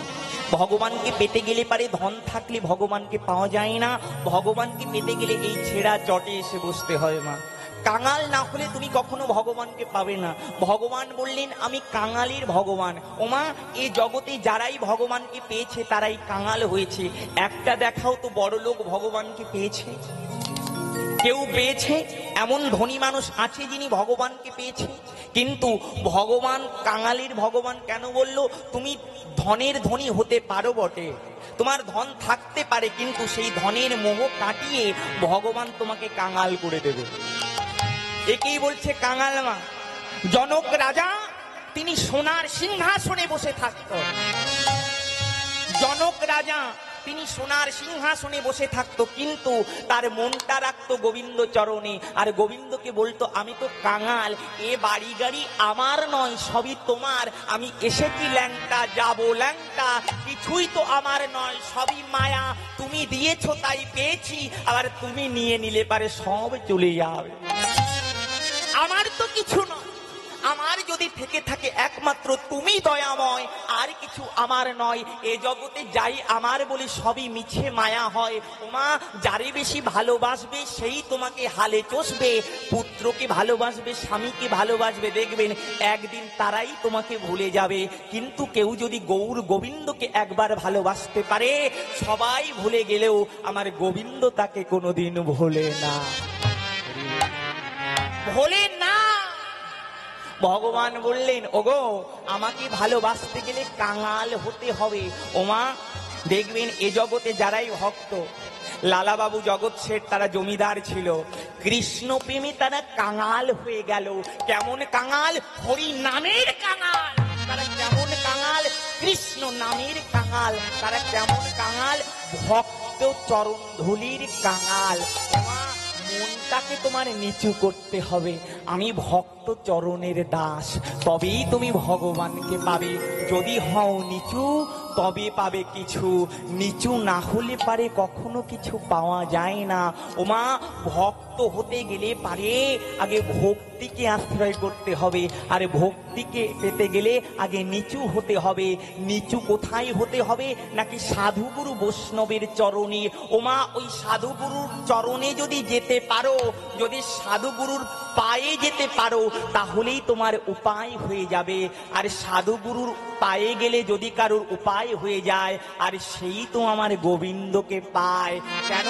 ভগবানকে পেতে গেলে পারে ধন থাকলে ভগবানকে পাওয়া যায় না, ভগবানকে পেতে গেলে এই ছেঁড়া চটে এসে বসতে হয় মা। কাঙাল না হলে তুমি কখনো ভগবানকে পাবে না। ভগবান বললেন আমি কাঙালের ভগবান। ওমা, এই জগতে যারাই ভগবানকে পেয়েছে তারাই কাঙাল হয়েছে। একটা দেখাও তো বড় লোক ভগবানকে পেয়েছে? কেউ পেয়েছে? এমন ধনী মানুষ আছে যিনি ভগবানকে পেয়েছে? কিন্তু ভগবান কাঙালির ভগবান কেন বলল তুমি ধনের ধনী হতে পারো বটে, তোমার ধন থাকতে পারে, কিন্তু সেই ধনের মোহ কাটিয়ে ভগবান তোমাকে কাঙাল করে দেবে। একেই বলছে কাঙাল মা। জনক রাজা তিনি সোনার সিংহাসনে বসে থাকত। জনক রাজা তিনি সোনার সিংহাসনে বসে থাকতো, কিন্তু তার মনটা রাখতো গোবিন্দ চরণে। আর গোবিন্দকে বলতো আমি তো কাঙাল, এ বাড়ি গাড়ি আমার নয়, সবই তোমার। আমি এসেছি ল্যাংটা, যাবো ল্যাংটা, কিছুই তো আমার নয়, সবই মায়া। তুমি দিয়েছো তাই পেয়েছি, আবার তুমি নিয়ে নিলে পারে সব চলে যাবে। আমার তো কিছু নয়, আমার যদি থেকে থাকে একমাত্র তুমি দয়াময়, আর কিছু আমার নয়। এ জগতে যাই আমার বলে সবই মিছে মায়া হয়। ওমা, যারে বেশি ভালোবাসবে সেই তোমাকে হালে চষবে, পুত্রকে ভালোবাসবে, স্বামীকে ভালোবাসবে, দেখবেন একদিন তারাই তোমাকে ভুলে যাবে। কিন্তু কেউ যদি গৌর গোবিন্দকে একবার ভালোবাসতে পারে, সবাই ভুলে গেলেও আমার গোবিন্দ তাকে কোনোদিন ভোলে না, ভোলে না। ভগবান বললেন ওগো, আমাকে ভালোবাসতে গেলে কাঙাল হতে হবে। ওমা, দেখবেন এ জগতে যারাই ভক্ত, লালাবাবু জগৎ শেঠ তারা জমিদার ছিল, কৃষ্ণ প্রেমে তারা কাঙাল হয়ে গেল। কেমন কাঙাল? হরি নামের কাঙাল। তারা কেমন কাঙাল? কৃষ্ণ নামের কাঙাল। তারা কেমন কাঙাল? ভক্ত চরণ ধুলির কাঙাল। ওমা, মনটাকে তোমার নিচু করতে হবে। আমি ভক্ত চরণের দাস, তবেই তুমি ভগবানকে পাবে। যদি হও নিচু তবে পাবে কিছু, নিচু না হলে পারে কখনো কিছু পাওয়া যায় না। ওমা, ভক্ত হতে গেলে পারে আগে ভক্তিকে আশ্রয় করতে হবে, আর ভক্তিকে পেতে গেলে আগে নিচু হতে হবে। নিচু কোথায় হতে হবে? নাকি সাধুগুরু বৈষ্ণবের চরণে। ওমা, ওই সাধুগুরুর চরণে যদি যেতে পারো, যদি সাধুগুরুর পায়ে যেতে পারো, তাহলেই তোমার উপায় হয়ে যাবে। আর সাধুগুরুর পায়ে গেলে যদি কারোর উপায় হয়ে যায়, আর সেই তো আমার গোবিন্দকে পায়। কেন?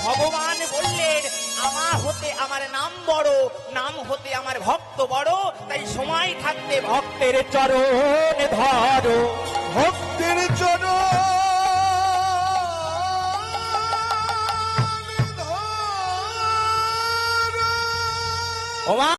ভগবান বললেন আমার হতে আমার নাম বড়, নাম হতে আমার ভক্ত বড়। তাই সময় থাকতে ভক্তের চরণ ধরো, ভক্তের চরণ ওমা